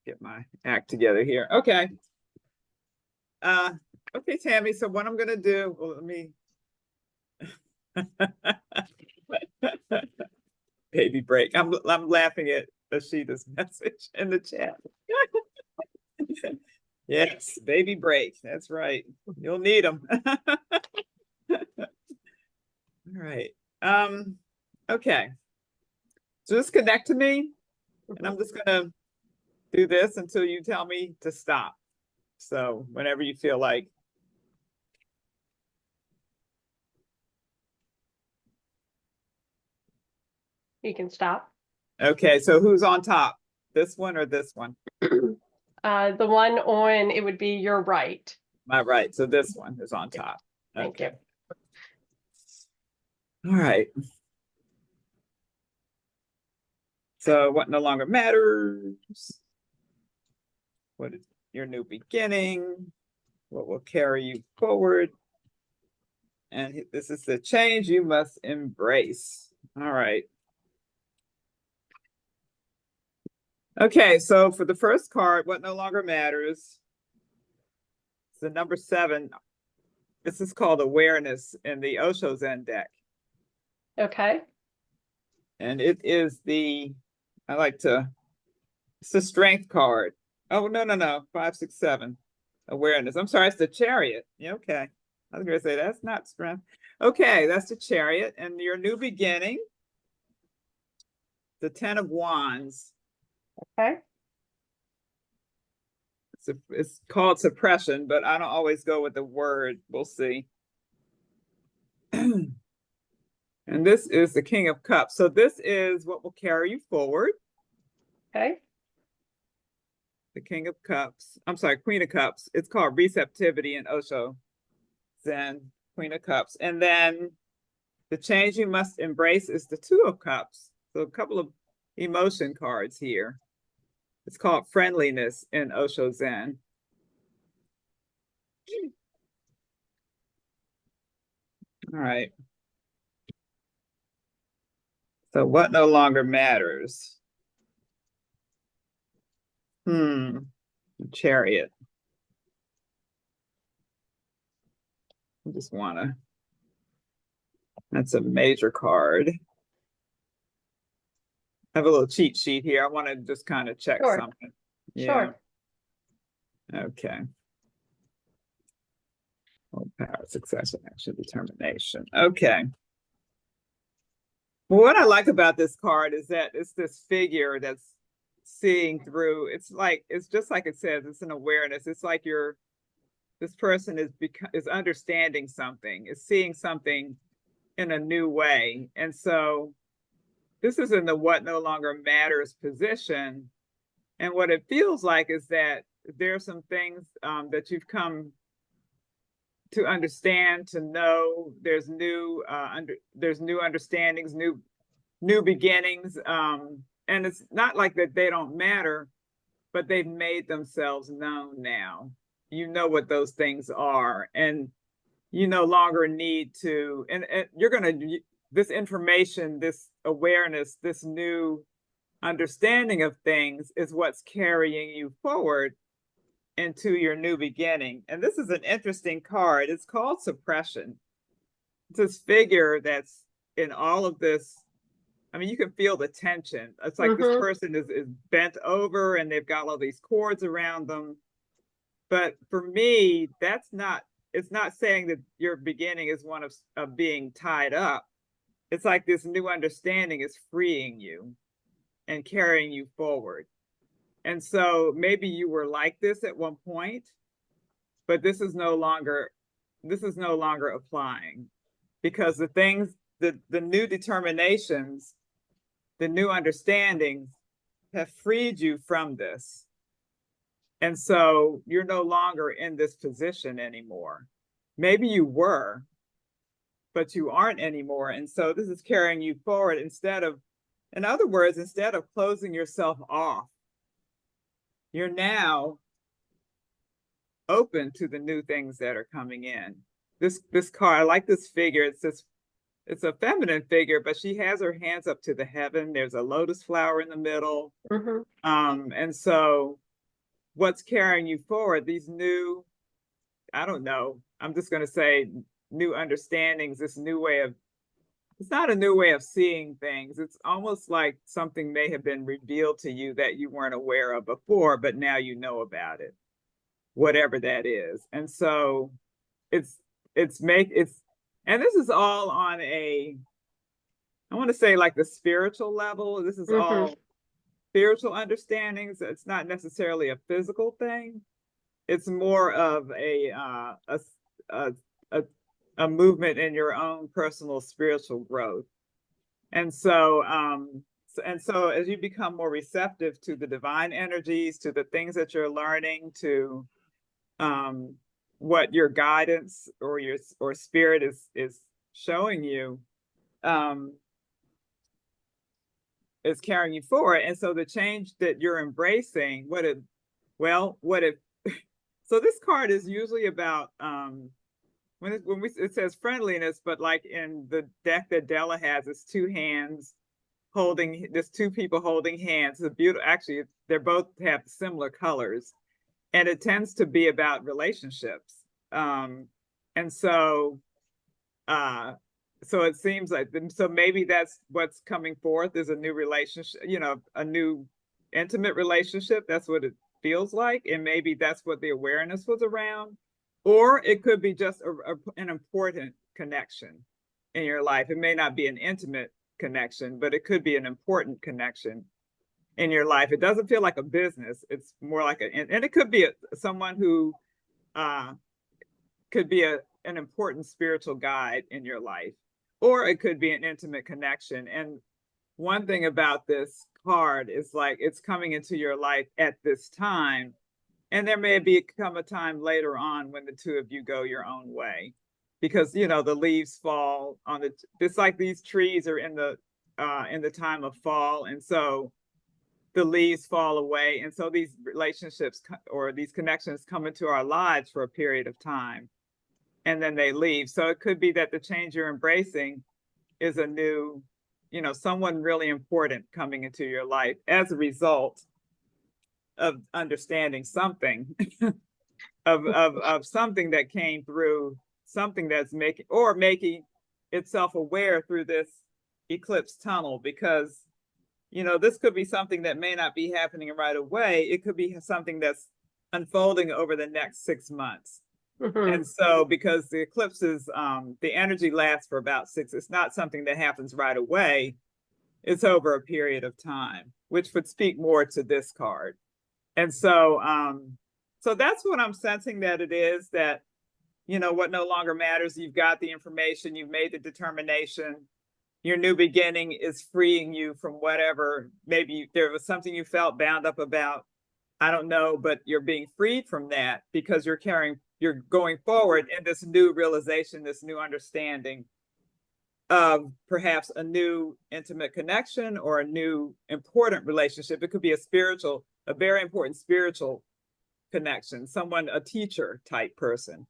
Get my act together here. Okay. Okay, Tammy. So what I'm gonna do, well, let me baby break. I'm laughing at Ashita's message in the chat. Yes, baby break. That's right. You'll need them. All right. Okay. So just connect to me, and I'm just gonna do this until you tell me to stop. So whenever you feel like. You can stop. Okay, so who's on top? This one or this one? The one on, it would be your right. My right. So this one is on top. Thank you. All right. So what no longer matters? What is your new beginning? What will carry you forward? And this is the change you must embrace. All right. Okay, so for the first card, what no longer matters, it's the number 7. This is called awareness in the Osho Zen deck. Okay. And it is the, it's the strength card. Oh, no. 5, 6, 7. Awareness. I'm sorry, it's the chariot. Yeah, okay. I was going to say that's not strength. Okay, that's the chariot. And your new beginning, the 10 of Wands. Okay. It's called suppression, but I don't always go with the word. We'll see. And this is the King of Cups. So this is what will carry you forward. Okay. The King of Cups. I'm sorry, Queen of Cups. It's called receptivity in Osho Zen, Queen of Cups. And then the change you must embrace is the 2 of Cups. So a couple of emotion cards here. It's called friendliness in Osho Zen. All right. So what no longer matters? Chariot. I just wanna, that's a major card. I have a little cheat sheet here. I want to just kind of check Sure. something. Sure. Okay. Oh, power, success, action, determination. Okay. Well, what I like about this card is that it's this figure that's seeing through. It's like, it's just like it says, it's an awareness. It's like this person is understanding something, is seeing something in a new way. And so this is in the what no longer matters position. And what it feels like is that there are some things that you've come to understand, to know. There's new understandings, new beginnings. And it's not like that they don't matter, but they've made themselves known now. You know what those things are, and you no longer need to, and you're going to, this information, this awareness, this new understanding of things is what's carrying you forward into your new beginning. And this is an interesting card. It's called suppression. It's this figure that's in all of this. I mean, you can feel the tension. It's like this person is bent over and they've got all these cords around them. But for me, it's not saying that your beginning is one of being tied up. It's like this new understanding is freeing you and carrying you forward. And so maybe you were like this at one point, but this is no longer applying, because the things, the new determinations, the new understandings have freed you from this. And so you're no longer in this position anymore. Maybe you were, but you aren't anymore. And so this is carrying you forward in other words, instead of closing yourself off, you're now open to the new things that are coming in. This card, I like this figure. It's a feminine figure, but she has her hands up to the heaven. There's a lotus flower in the middle. And so what's carrying you forward, these new, I don't know, I'm just going to say new understandings, this new way of, it's not a new way of seeing things. It's almost like something may have been revealed to you that you weren't aware of before, but now you know about it, whatever that is. And so and this is all on I want to say like the spiritual level. This is all spiritual understandings. It's not necessarily a physical thing. It's more of a movement in your own personal spiritual growth. And so as you become more receptive to the divine energies, to the things that you're learning, to what your guidance or spirit is showing you, is carrying you forward. And so the change that you're embracing, so this card is usually about it says friendliness, but like in the deck that Della has, it's two people holding hands. It's beautiful. Actually, they both have similar colors, and it tends to be about relationships. And so it seems like, so maybe that's what's coming forth is a new relationship, a new intimate relationship. That's what it feels like. And maybe that's what the awareness was around. Or it could be just an important connection in your life. It may not be an intimate connection, but it could be an important connection in your life. It doesn't feel like a business. It's more like and it could be someone who could be an important spiritual guide in your life, or it could be an intimate connection. And one thing about this card is like it's coming into your life at this time. And there may come a time later on when the two of you go your own way, because the leaves fall on it's like these trees are in the time of fall, and so the leaves fall away. And so these relationships or these connections come into our lives for a period of time and then they leave. So it could be that the change you're embracing is a new, someone really important coming into your life as a result of understanding something of something that came through, something that's making itself aware through this eclipse tunnel, because this could be something that may not be happening right away. It could be something that's unfolding over the next 6 months. And so because the eclipses, the energy lasts for about it's not something that happens right away. It's over a period of time, which would speak more to this card. And so, so that's what I'm sensing that it is, that, what no longer matters. You've got the information, you've made the determination. Your new beginning is freeing you from whatever, maybe there was something you felt bound up about. I don't know, but you're being freed from that because you're going forward in this new realization, this new understanding of perhaps a new intimate connection or a new important relationship. It could be a very important spiritual connection, a teacher type person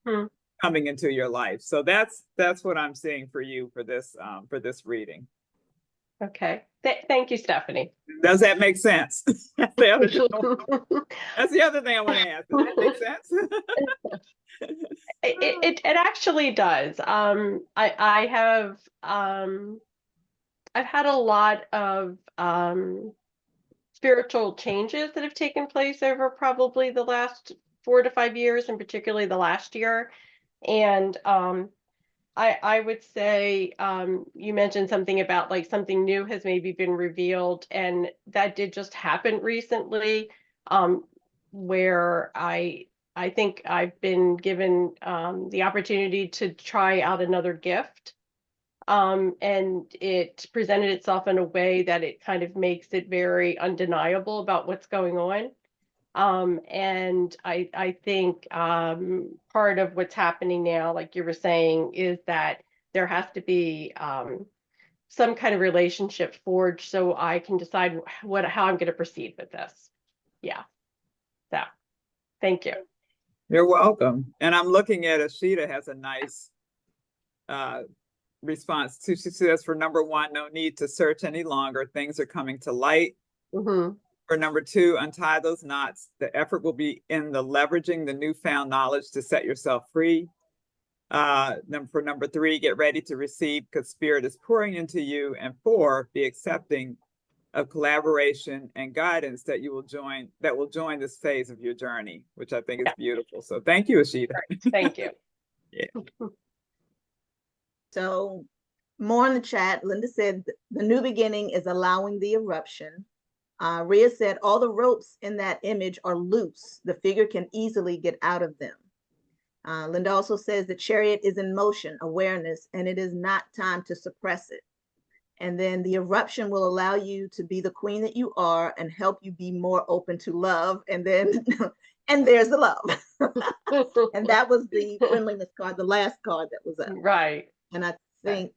coming into your life. So that's what I'm seeing for you for this reading. Okay. Thank you, Stephanie. Does that make sense? That's the other thing I want to ask. Does that make sense? It actually does. I have I've had a lot of spiritual changes that have taken place over probably the last 4 to 5 years, and particularly the last year. And I would say you mentioned something about like something new has maybe been revealed, and that did just happen recently, where I think I've been given the opportunity to try out another gift. And it presented itself in a way that it kind of makes it very undeniable about what's going on. And I think part of what's happening now, like you were saying, is that there has to be some kind of relationship forged so I can decide how I'm going to proceed with this. Yeah. So thank you. You're welcome. And I'm looking at Ashita has a nice response too. She says, for number 1, no need to search any longer. Things are coming to light. For number 2, untie those knots. The effort will be in the leveraging the newfound knowledge to set yourself free. For number 3, get ready to receive because spirit is pouring into you. And 4, be accepting of collaboration and guidance that will join this phase of your journey, which I think is beautiful. So thank you, Ashita. Right. Thank you. Yeah. So more in the chat, Linda said the new beginning is allowing the eruption. Rhea said all the ropes in that image are loose. The figure can easily get out of them. Linda also says the chariot is in motion, awareness, and it is not time to suppress it. And then the eruption will allow you to be the queen that you are and help you be more open to love. And then, and there's the love. And that was the friendliness card, the last card that was up. Right. And I think,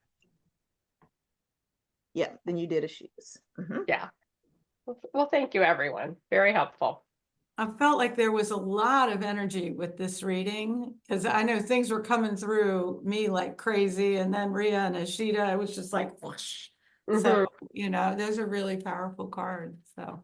yeah, then you did a shoes. Yeah. Well, thank you, everyone. Very helpful. I felt like there was a lot of energy with this reading because I know things were coming through me like crazy, and then Rhea and Ashita, it was just like whoosh. So, those are really powerful cards. So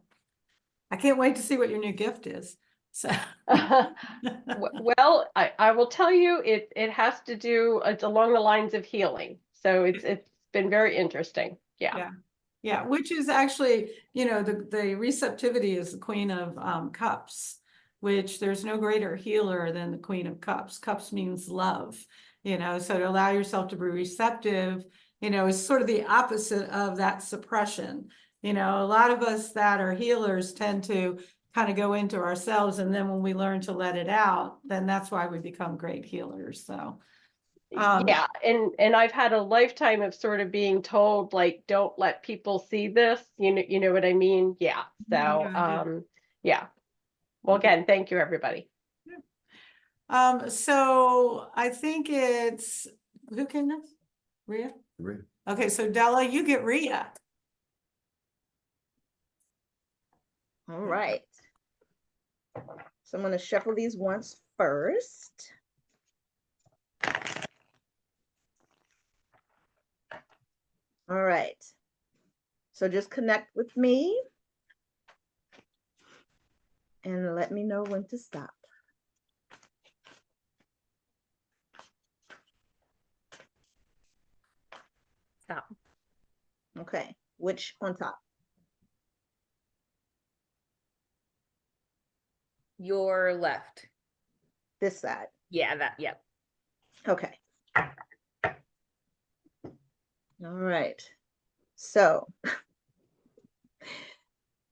I can't wait to see what your new gift is. So well, I will tell you, it has to do, it's along the lines of healing. So it's been very interesting. Yeah, which is actually, the receptivity is the Queen of Cups, which there's no greater healer than the Queen of Cups. Cups means love, so to allow yourself to be receptive, is sort of the opposite of that suppression. A lot of us that are healers tend to kind of go into ourselves, and then when we learn to let it out, then that's why we become great healers. So yeah, and I've had a lifetime of sort of being told, like, don't let people see this, you know what I mean? Yeah. So yeah. Well, again, thank you, everybody. So I think it's who came next? Rhea? Okay, so Della, you get Rhea. All right. So I'm going to shuffle these once first. All right. So just connect with me and let me know when to stop. Stop. Okay. Which on top? Your left. This side. Yeah, that, yep. Okay. All right. So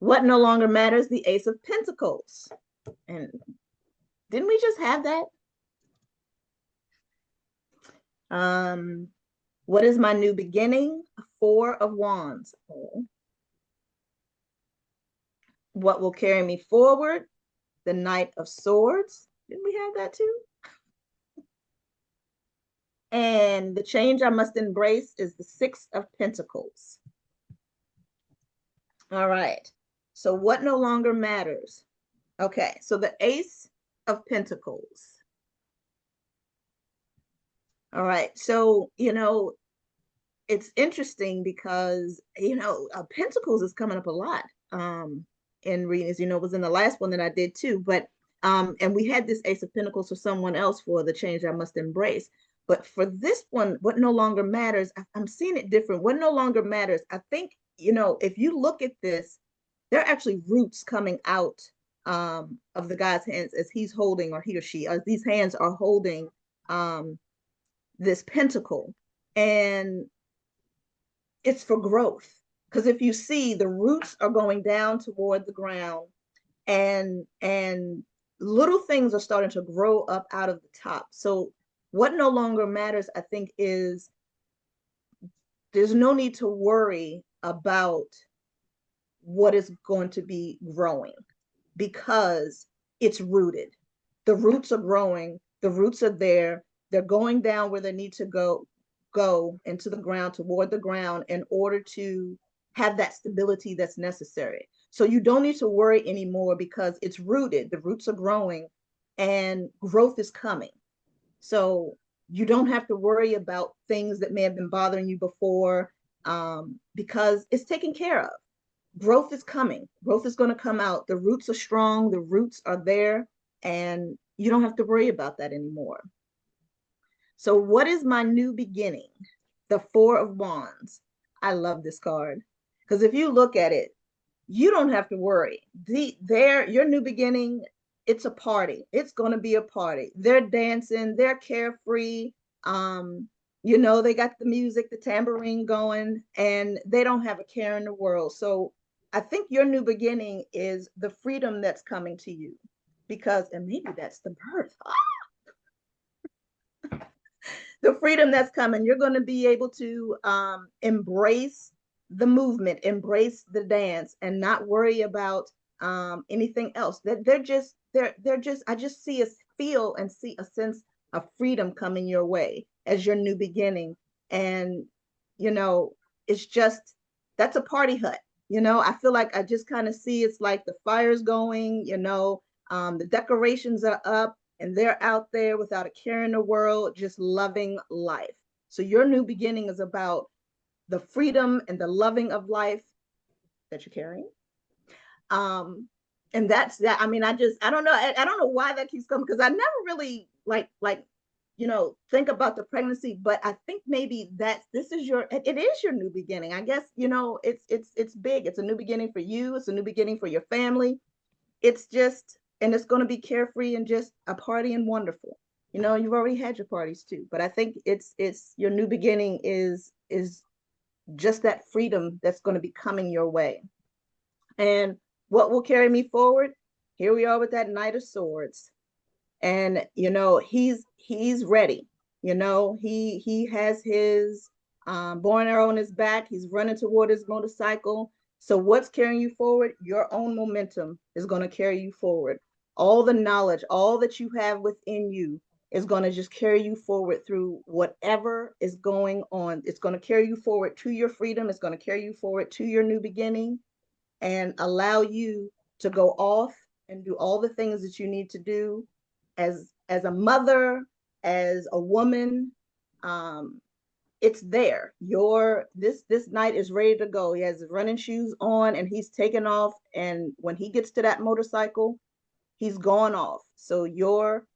what no longer matters? The Ace of Pentacles. And didn't we just have that? What is my new beginning? Four of Wands. What will carry me forward? The Knight of Swords. Didn't we have that too? And the change I must embrace is the Six of Pentacles. All right. So what no longer matters? Okay. So the Ace of Pentacles. All right. So, it's interesting because, Pentacles is coming up a lot in readings. It was in the last one that I did too. But, and we had this Ace of Pentacles for someone else for the change I must embrace. But for this one, what no longer matters, I'm seeing it different. What no longer matters, I think, if you look at this, there are actually roots coming out of the guy's hands as he's holding, or he or she, as these hands are holding this pentacle. And it's for growth. Because if you see, the roots are going down toward the ground, and little things are starting to grow up out of the top. So what no longer matters, I think, is there's no need to worry about what is going to be growing because it's rooted. The roots are growing, the roots are there, they're going down where they need to go into the ground, toward the ground, in order to have that stability that's necessary. So you don't need to worry anymore because it's rooted, the roots are growing, and growth is coming. So you don't have to worry about things that may have been bothering you before, because it's taken care of. Growth is coming. Growth is going to come out. The roots are strong. The roots are there, and you don't have to worry about that anymore. So what is my new beginning? The Four of Wands. I love this card because if you look at it, you don't have to worry. Your new beginning, it's a party. It's going to be a party. They're dancing. They're carefree. They got the music, the tambourine going, and they don't have a care in the world. So I think your new beginning is the freedom that's coming to you, and maybe that's the birth. The freedom that's coming. You're going to be able to embrace the movement, embrace the dance, and not worry about anything else. They're just, I just feel and see a sense of freedom coming your way as your new beginning. And, it's just, that's a party hut. I feel like I just kind of see it's like the fire's going, the decorations are up, and they're out there without a care in the world, just loving life. So your new beginning is about the freedom and the loving of life that you're carrying. And that's that. I mean, I don't know. I don't know why that keeps coming, because I never really think about the pregnancy, but I think maybe it is your new beginning. I guess, it's big. It's a new beginning for you. It's a new beginning for your family. It's just, and it's going to be carefree and just a party and wonderful. You've already had your parties too, but I think it's your new beginning is just that freedom that's going to be coming your way. And what will carry me forward? Here we are with that Knight of Swords. And, he's ready. He has his bow and arrow on his back. He's running toward his motorcycle. So what's carrying you forward? Your own momentum is going to carry you forward. All the knowledge, all that you have within you is going to just carry you forward through whatever is going on. It's going to carry you forward to your freedom. It's going to carry you forward to your new beginning, and allow you to go off and do all the things that you need to do as a mother, as a woman. It's there. This knight is ready to go. He has his running shoes on and he's taking off. And when he gets to that motorcycle, he's gone off. So your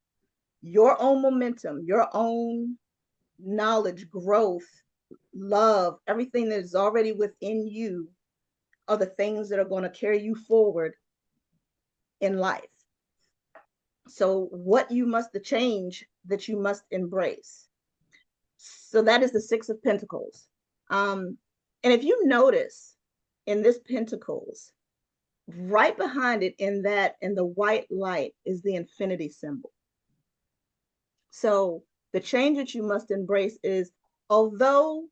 own momentum, your own knowledge, growth, love, everything that is already within you are the things that are going to carry you forward in life. So the change that you must embrace. So that is the Six of Pentacles. And if you notice in this Pentacles, right behind it in the white light is the infinity symbol. So the change that you must embrace is, although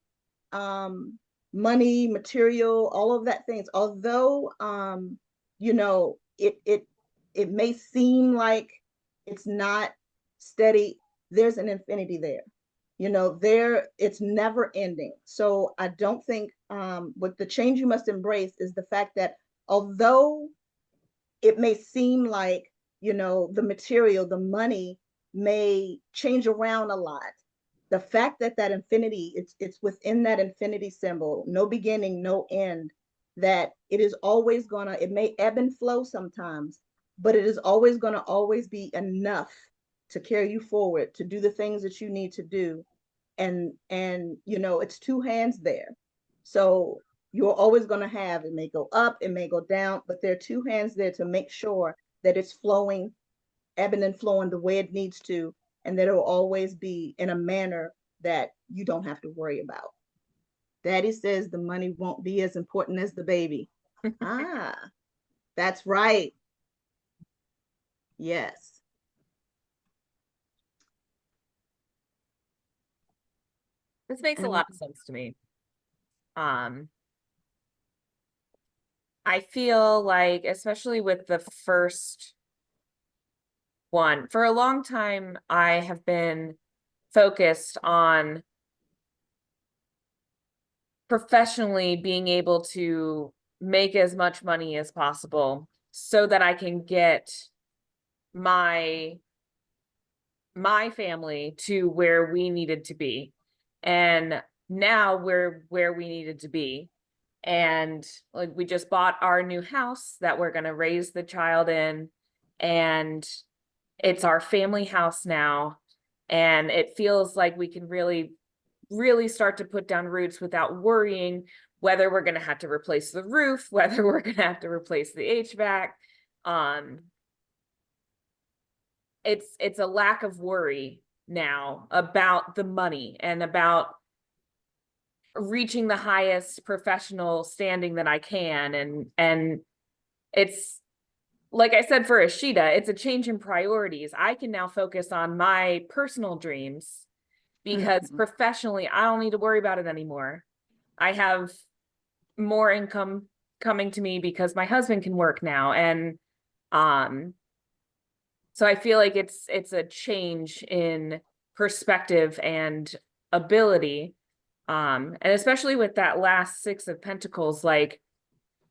money, material, all of that things, although it may seem like it's not steady, there's an infinity there. It's never ending. So I don't think what the change you must embrace is the fact that although it may seem like, the material, the money may change around a lot, the fact that infinity, it's within that infinity symbol, no beginning, no end, that it is always it may ebb and flow sometimes, but it is always be enough to carry you forward, to do the things that you need to do. And it's two hands there. So you're always going to have, it may go up, it may go down, but there are two hands there to make sure that it's flowing, ebbing and flowing the way it needs to, and that it will always be in a manner that you don't have to worry about. Daddy says the money won't be as important as the baby. That's right. Yes. This makes a lot of sense to me. I feel like, especially with the first one, for a long time, I have been focused on professionally being able to make as much money as possible so that I can get my family to where we needed to be. And now we're where we needed to be. And like, we just bought our new house that we're going to raise the child in, and it's our family house now. And it feels like we can really, really start to put down roots without worrying whether we're going to have to replace the roof, whether we're going to have to replace the HVAC. It's a lack of worry now about the money and about reaching the highest professional standing that I can. And it's, like I said, for Ashita, it's a change in priorities. I can now focus on my personal dreams because professionally, I don't need to worry about it anymore. I have more income coming to me because my husband can work now. And so I feel like it's a change in perspective and ability. And especially with that last Six of Pentacles, like,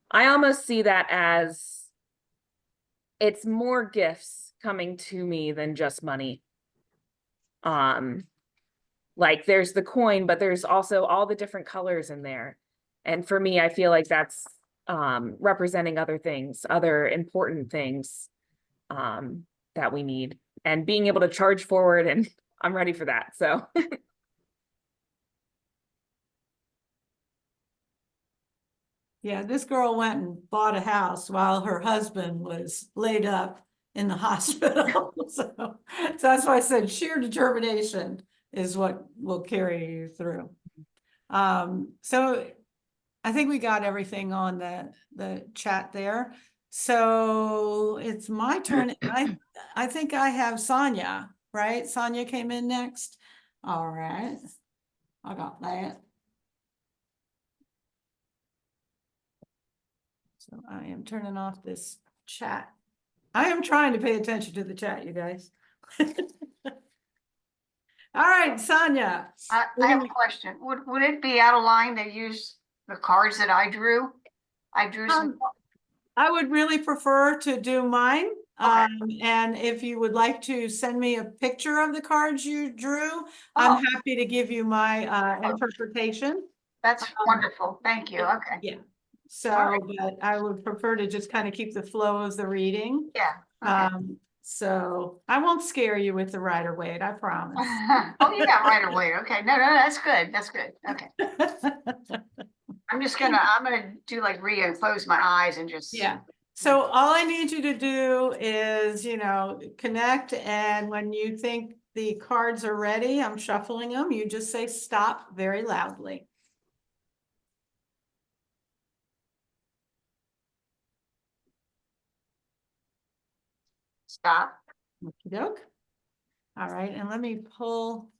I almost see that as it's more gifts coming to me than just money. Like, there's the coin, but there's also all the different colors in there. And for me, I feel like that's representing other things, other important things that we need, and being able to charge forward, and I'm ready for that. So Yeah, this girl went and bought a house while her husband was laid up in the hospital. So that's why I said sheer determination is what will carry you through. So I think we got everything on the chat there. So it's my turn. I think I have Sonia, right? Sonia came in next. All right. I got that. So I am turning off this chat. I am trying to pay attention to the chat, you guys. All right, Sonia. I have a question. Would it be out of line to use the cards that I drew? I drew some. I would really prefer to do mine. Okay. And if you would like to send me a picture of the cards you drew, I'm Oh. happy to give you my interpretation. That's wonderful. Thank you. Okay. Yeah. All So, right. but I would prefer to just kind of keep the flow of the reading. Yeah. Okay. So I won't scare you with the Rider-Waite, I promise. Oh, you got Rider-Waite. Okay. No, that's good. That's good. Okay. I'm gonna do like Rhea and close my eyes and just. Yeah. So all I need you to do is, connect, and when you think the cards are ready, I'm shuffling them, you just say stop very loudly. Stop. Okey-doke. All right, and let me pull,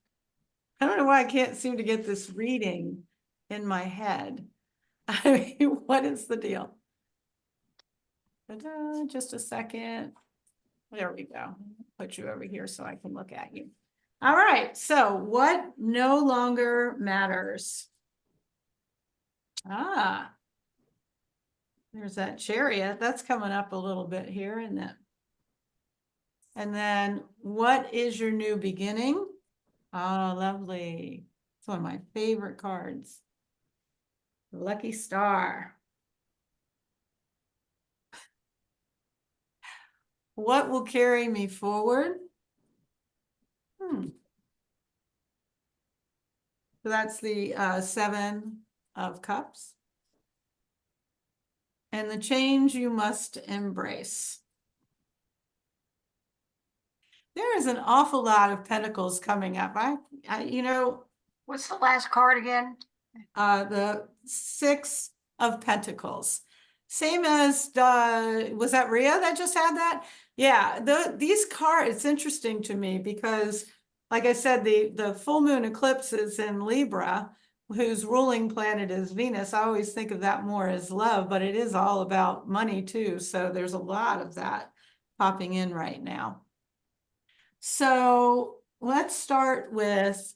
I don't know why I can't seem to get this reading in my head. I mean, what is the deal? Ta-da, just a second. There we go. Put you over here so I can look at you. All right, so what no longer matters? There's that Chariot. That's coming up a little bit here, isn't it? And then what is your new beginning? Oh, lovely. It's one of my favorite cards. Lucky Star. What will carry me forward? So that's the 7 of Cups. And the change you must embrace. There is an awful lot of Pentacles coming up. What's the last card again? The 6 of Pentacles. Same as was that Rhea that just had that? Yeah, these cards, it's interesting to me because, like I said, the full moon eclipse is in Libra, whose ruling planet is Venus. I always think of that more as love, but it is all about money too. So there's a lot of that popping in right now. So let's start with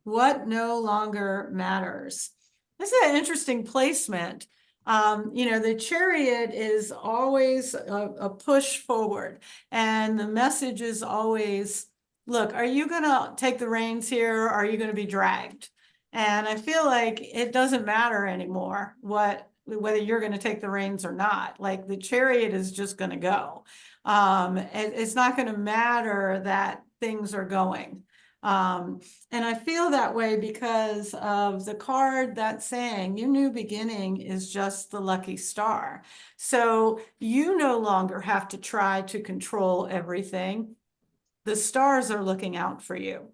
what no longer matters. This is an interesting placement. The Chariot is always a push forward, and the message is always, look, are you going to take the reins here? Or are you going to be dragged? And I feel like it doesn't matter anymore whether you're going to take the reins or not. Like the Chariot is just going to go. It's not going to matter that things are going. And I feel that way because of the card that's saying your new beginning is just the lucky star. So you no longer have to try to control everything. The stars are looking out for you.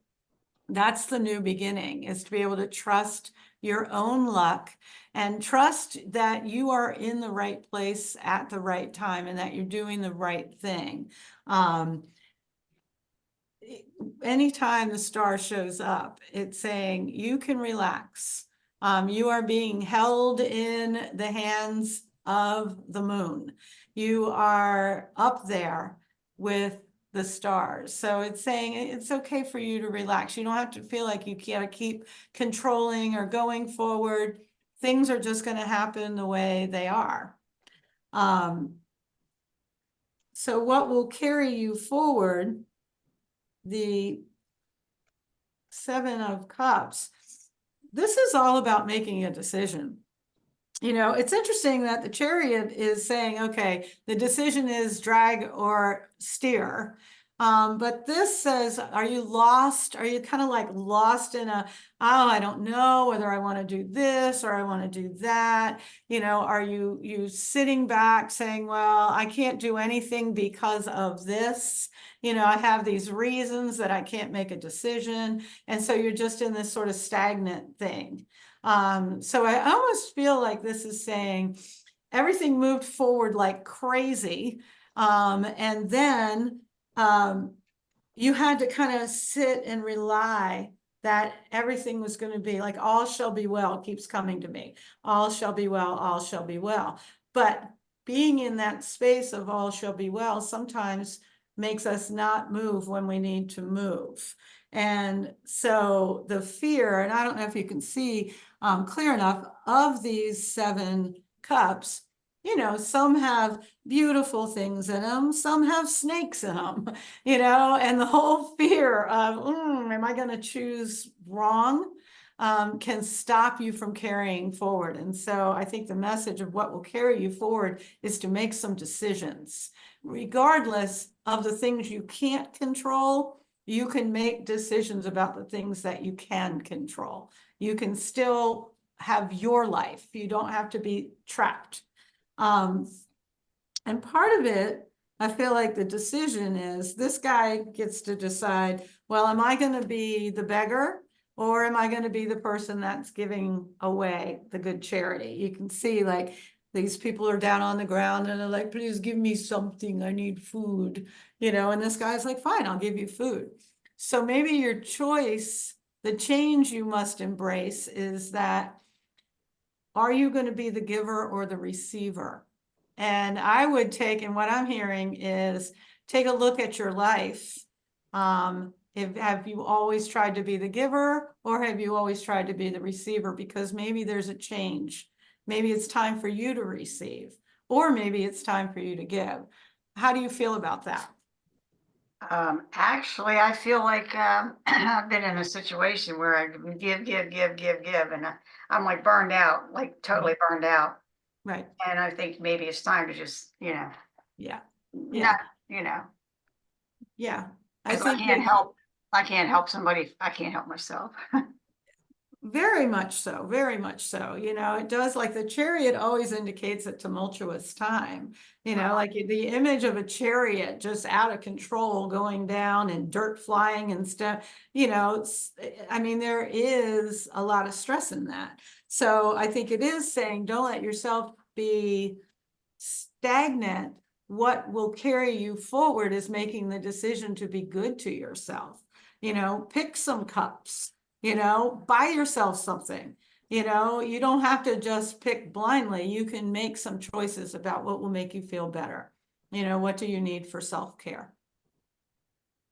That's the new beginning, is to be able to trust your own luck and trust that you are in the right place at the right time and that you're doing the right thing. Anytime the star shows up, it's saying you can relax. You are being held in the hands of the moon. You are up there with the stars. So it's saying it's okay for you to relax. You don't have to feel like you gotta keep controlling or going forward. Things are just going to happen the way they are. So what will carry you forward? The 7 of Cups. This is all about making a decision. It's interesting that the Chariot is saying, okay, the decision is drag or steer. But this says, are you lost? Are you kind of like lost in I don't know whether I want to do this or I want to do that? Are you sitting back saying, well, I can't do anything because of this? I have these reasons that I can't make a decision. And so you're just in this sort of stagnant thing. So I almost feel like this is saying everything moved forward like crazy. And then you had to kind of sit and rely that everything was going to be like, all shall be well keeps coming to me. All shall be well, all shall be well. But being in that space of all shall be well sometimes makes us not move when we need to move. And so the fear, and I don't know if you can see clear enough, of these 7 cups You know, some have beautiful things in them, some have snakes in them, you know, and the whole fear of, am I going to choose wrong? Can stop you from carrying forward. And so I think the message of what will carry you forward is to make some decisions, regardless of the things you can't control. You can make decisions about the things that you can control. You can still have your life. You don't have to be trapped. And part of it, I feel like the decision is this guy gets to decide, well, am I going to be the beggar or am I going to be the person that's giving away the good charity? You can see like these people are down on the ground and they're like, please give me something. I need food, you know, and this guy's like, fine, I'll give you food. So maybe your choice, the change you must embrace is that, are you going to be the giver or the receiver? And I would take, and what I'm hearing is take a look at your life. Have you always tried to be the giver or have you always tried to be the receiver? Because maybe there's a change. Maybe it's time for you to receive, or maybe it's time for you to give. How do you feel about that? Actually, I feel like I've been in a situation where I give, and I'm like burned out, like totally burned out. Right. And I think maybe it's time to just, Yeah. Yeah. not, you know, Yeah. I 'cause think I can't help somebody. I can't help myself. very much so, very much so. You know, it does, like the chariot always indicates a tumultuous time. You know, like the image of a chariot just out of control going down and dirt flying and stuff, you know, I mean, there is a lot of stress in that. So I think it is saying, don't let yourself be stagnant. What will carry you forward is making the decision to be good to yourself. You know, pick some cups. You know, buy yourself something. You know, you don't have to just pick blindly. You can make some choices about what will make you feel better. You know, what do you need for self-care?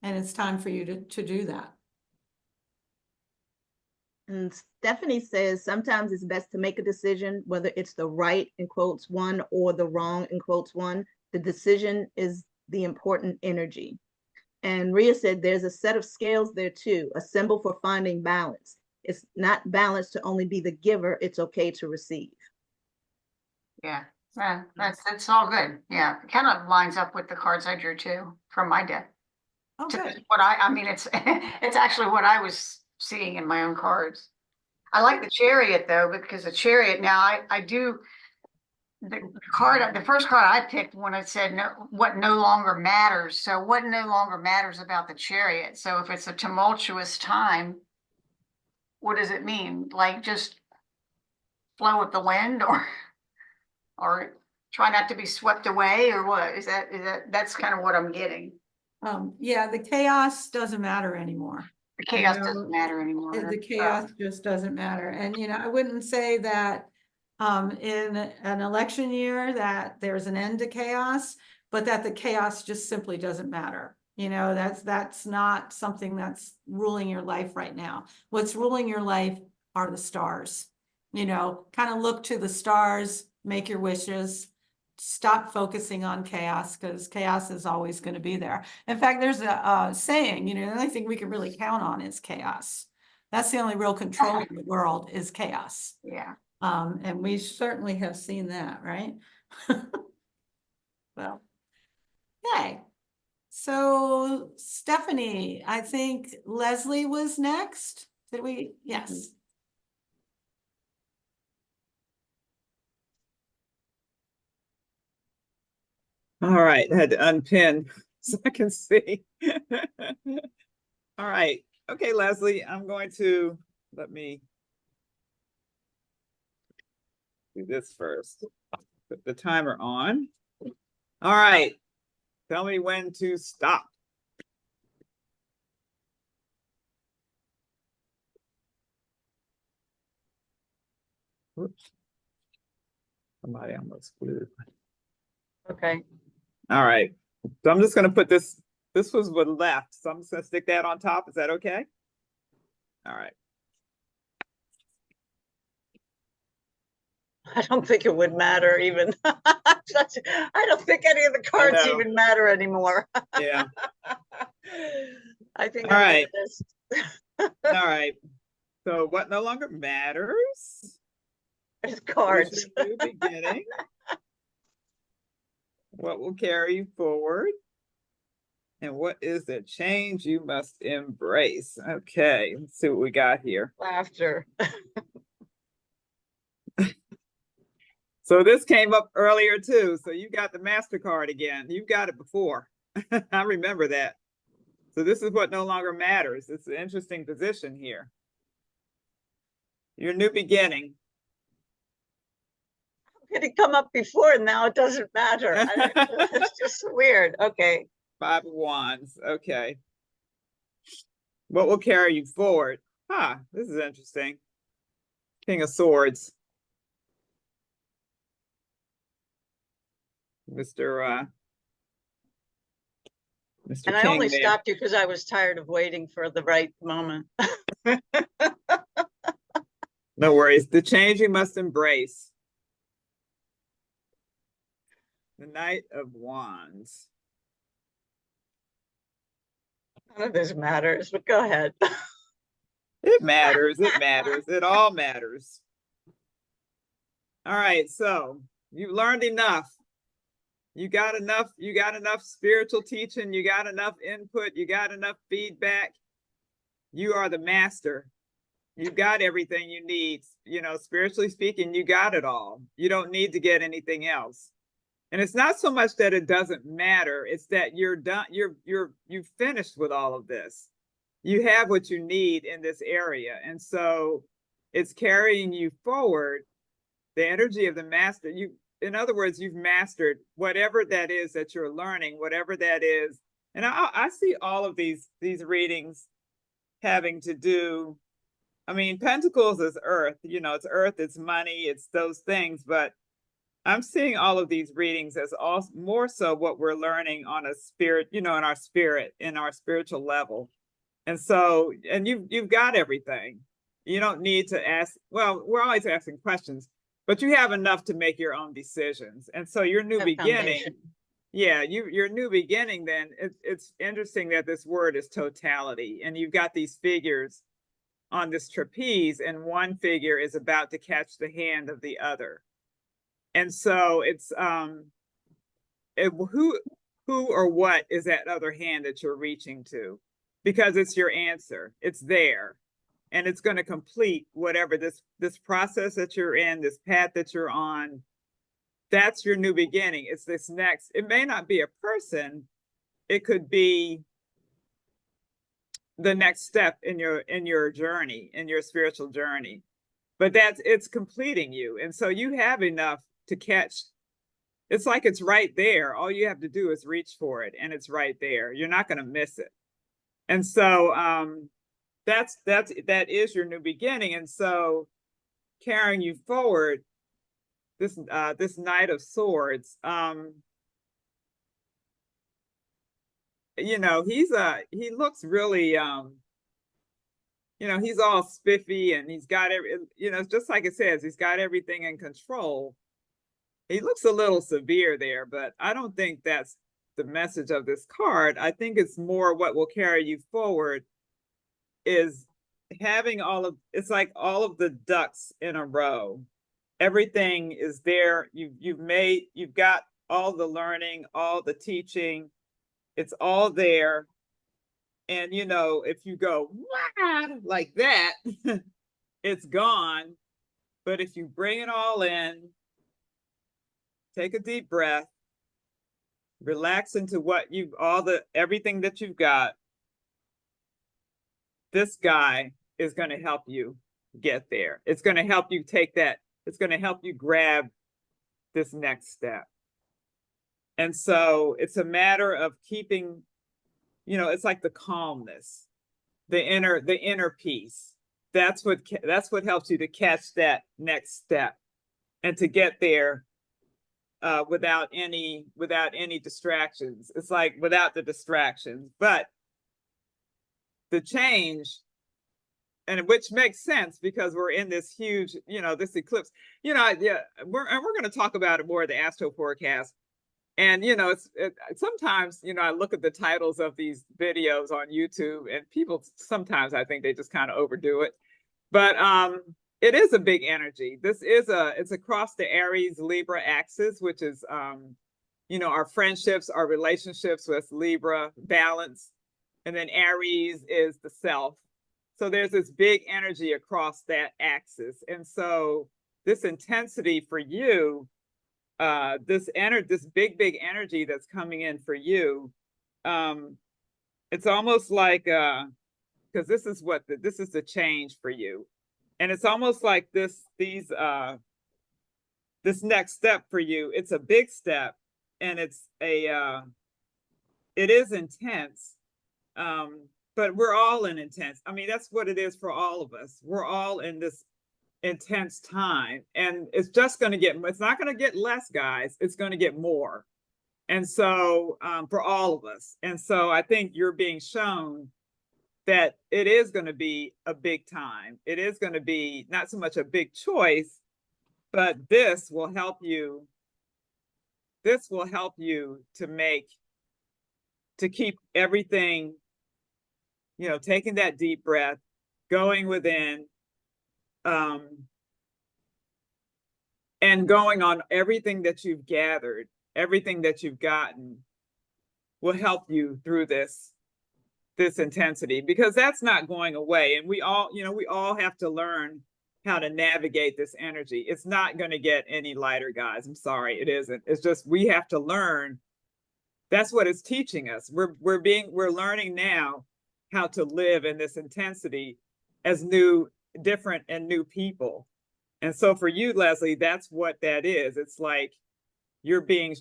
And it's time for you to do that. And Stephanie says sometimes it's best to make a decision, whether it's the right in quotes one or the wrong in quotes one. The decision is the important energy. And Ria said there's a set of scales there too, a symbol for finding balance. It's not balance to only be the giver, it's okay to receive. Yeah, that's all good. Yeah, it kind of lines up with the cards I drew too from my deck. Oh, good. What I mean, it's it's actually what I was seeing in my own cards. I like the chariot though, because the chariot now I do the first card I picked when it said what no longer matters. So what no longer matters about the chariot? So if it's a tumultuous time, what does it mean? Like just flow with the wind or try not to be swept away or what? That's kind of what I'm getting. Yeah, the chaos doesn't matter anymore. The chaos You know, doesn't matter anymore. the chaos just doesn't matter. And, you know, I wouldn't say that in an election year that there's an end to chaos, but that the chaos just simply doesn't matter. You know, that's not something that's ruling your life right now. What's ruling your life are the stars. You know, kind of look to the stars, make your wishes, stop focusing on chaos because chaos is always going to be there. In fact, there's a saying, you know, the only thing we can really count on is chaos. That's the only real control in the world is chaos. Yeah. And we certainly have seen that, right? Well, okay. So Stephanie, I think Leslie was next. Did we? Yes. All right, I had to unpin so I can see. All right, okay, Leslie, I'm going to, let me do this first. Put the timer on. All right, tell me when to stop. Oops. Somebody almost flew. Okay. All right, so I'm just gonna put this was what left, so I'm just gonna stick that on top. Is that okay? All right. I don't think it would matter even. I don't think any of the cards know. even matter anymore. Yeah. I think All I'm right. gonna just All right. So what no longer matters there's is cards. your new beginning. What will carry you forward? And what is the change you must embrace? Okay, let's see what we got here. Laughter. So this came up earlier too. So you got the MasterCard again. You've got it before. I remember that. So this is what no longer matters. It's an interesting position here. Your new beginning. Did it come up before and now it doesn't matter? It's just weird. Okay. 5 of Wands. Okay. What will carry you forward? Huh, this is interesting. King of Swords. Mr. And I King only there. stopped you because I was tired of waiting for the right moment. No worries. The change you must embrace. The Knight of Wands. None of this matters, but go ahead. It matters. It matters. It all matters. All right. So you've learned enough. You got enough. You got enough spiritual teaching. You got enough input. You got enough feedback. You are the master. You've got everything you need. You know, spiritually speaking, you got it all. You don't need to get anything else. And it's not so much that it doesn't matter. It's that you're done. You've finished with all of this. You have what you need in this area. And so it's carrying you forward. The energy of the master, in other words, you've mastered whatever that is that you're learning, whatever that is. And I see all of these readings having to do, I mean, Pentacles is earth, you know, it's earth, it's money, it's those things, but I'm seeing all of these readings as all more so what we're learning on a spirit, you know, in our spirit, in our spiritual level. And so, and you've got everything. You don't need to ask, well, we're always asking questions, but you have enough to make your own decisions. And so your new beginning, yeah, your new beginning, then it's interesting that this word is totality. And you've got these figures on this trapeze, and one figure is about to catch the hand of the other. And so it's who or what is that other hand that you're reaching to? Because it's your answer. It's there. And it's going to complete whatever this process that you're in, this path that you're on. That's your new beginning. It's this next, it may not be a person, it could be the next step in your journey, in your spiritual journey. But it's completing you. And so you have enough to catch. It's like it's right there. All you have to do is reach for it, and it's right there. You're not going to miss it. And so that is your new beginning. And so carrying you forward, this Knight of Swords, you know, he looks really you know, he's all spiffy and he's got you know, just like it says, he's got everything in control. He looks a little severe there, but I don't think that's the message of this card. I think it's more what will carry you forward is having it's like all of the ducks in a row. Everything is there. You've got all the learning, all the teaching. It's all there. And, you know, if you go like that, it's gone. But if you bring it all in, take a deep breath, relax into everything that you've got, this guy is going to help you get there. It's going to help you it's going to help you grab this next step. And so it's a matter of keeping, you know, it's like the calmness, the inner peace. That's what helps you to catch that next step and to get there without any distractions. It's like without the distractions. But the change and which makes sense because we're in this huge, this eclipse. Yeah, we're going to talk about it more in the astro forecast. And sometimes I look at the titles of these videos on YouTube, and people sometimes I think they just kind of overdo it. But it is a big energy. It's across the Aries Libra axis, which is our friendships, our relationships with Libra, balance, and then Aries is the self. So there's this big energy across that axis. And so this intensity for you, this big energy that's coming in for you, it's almost like because this is the change for you. And it's almost like this next step for you. It's a big step, and it is intense. But we're all in intense. I mean, that's what it is for all of us. We're all in this intense time, and it's not going to get less, guys. It's going to get more. And so for all of us. And so I think you're being shown that it is going to be a big time. It is going to be not so much a big choice, but this will help you. This will help you to keep everything, taking that deep breath, going within, and going on everything that you've gathered, everything that you've gotten will help you through this intensity, because that's not going away. And we all have to learn how to navigate this energy. It's not going to get any lighter, guys. I'm sorry, it isn't. It's just we have to learn. That's what it's teaching us. We're learning now how to live in this intensity as different and new people. And so for you, Leslie, that's what that is. It's like you're being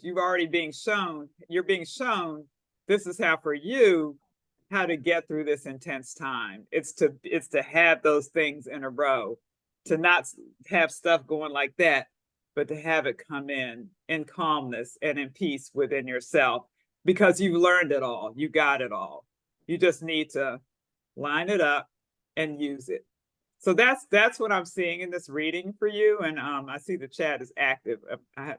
shown this is how for you how to get through this intense time. It's to have those things in a row, to not have stuff going like that, but to have it come in calmness and in peace within yourself, because you've learned it all. You got it all. You just need to line it up and use it. So that's what I'm seeing in this reading for you. And I see the chat is active. I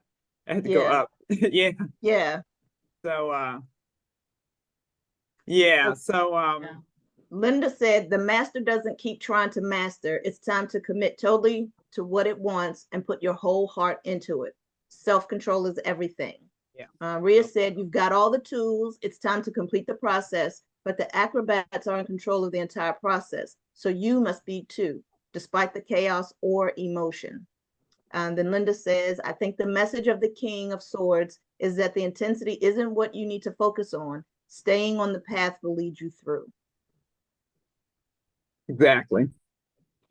had to go up. Yeah. Yeah. So yeah. So Yeah. Linda said the master doesn't keep trying to master. It's time to commit totally to what it wants and put your whole heart into it. Self-control is everything. Yeah. Rhea said you've got all the tools. It's time to complete the process, but the acrobats are in control of the entire process. So you must be too, despite the chaos or emotion. And then Linda says, I think the message of the King of Swords is that the intensity isn't what you need to focus on. Staying on the path will lead you through. Exactly.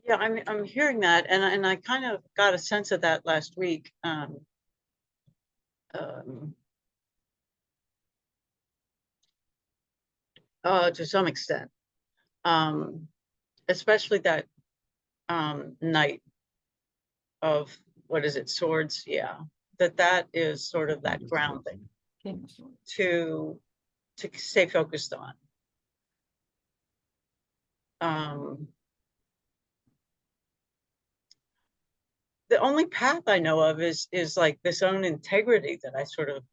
Yeah, I'm hearing that, and I kind of got a sense of that last week. To some extent, especially that night of what is it, swords? Yeah, that is sort of that grounding to stay focused on. The only path I know of is like this own integrity that I sort of,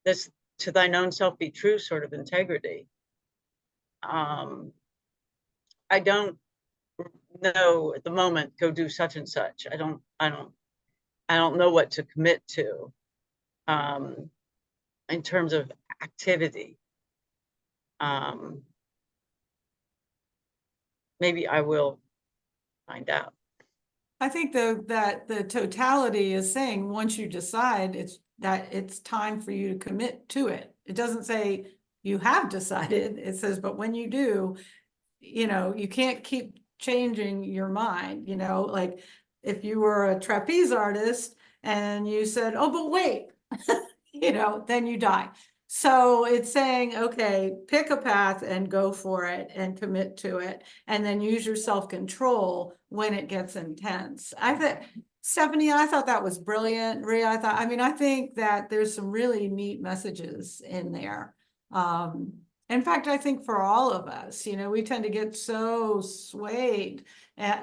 this to thine own self be true sort of integrity. I don't know at the moment, go do such and such. I don't know what to commit to in terms of activity. Maybe I will find out. I think that the totality is saying once you decide it's time for you to commit to it. It doesn't say you have decided. It says, but when you do, you can't keep changing your mind, like if you were a trapeze artist and you said, oh, but wait, then you die. So it's saying, okay, pick a path and go for it and commit to it, and then use your self-control when it gets intense. Stephanie, I thought that was brilliant. Rhea, I think that there's some really neat messages in there. In fact, I think for all of us, we tend to get so swayed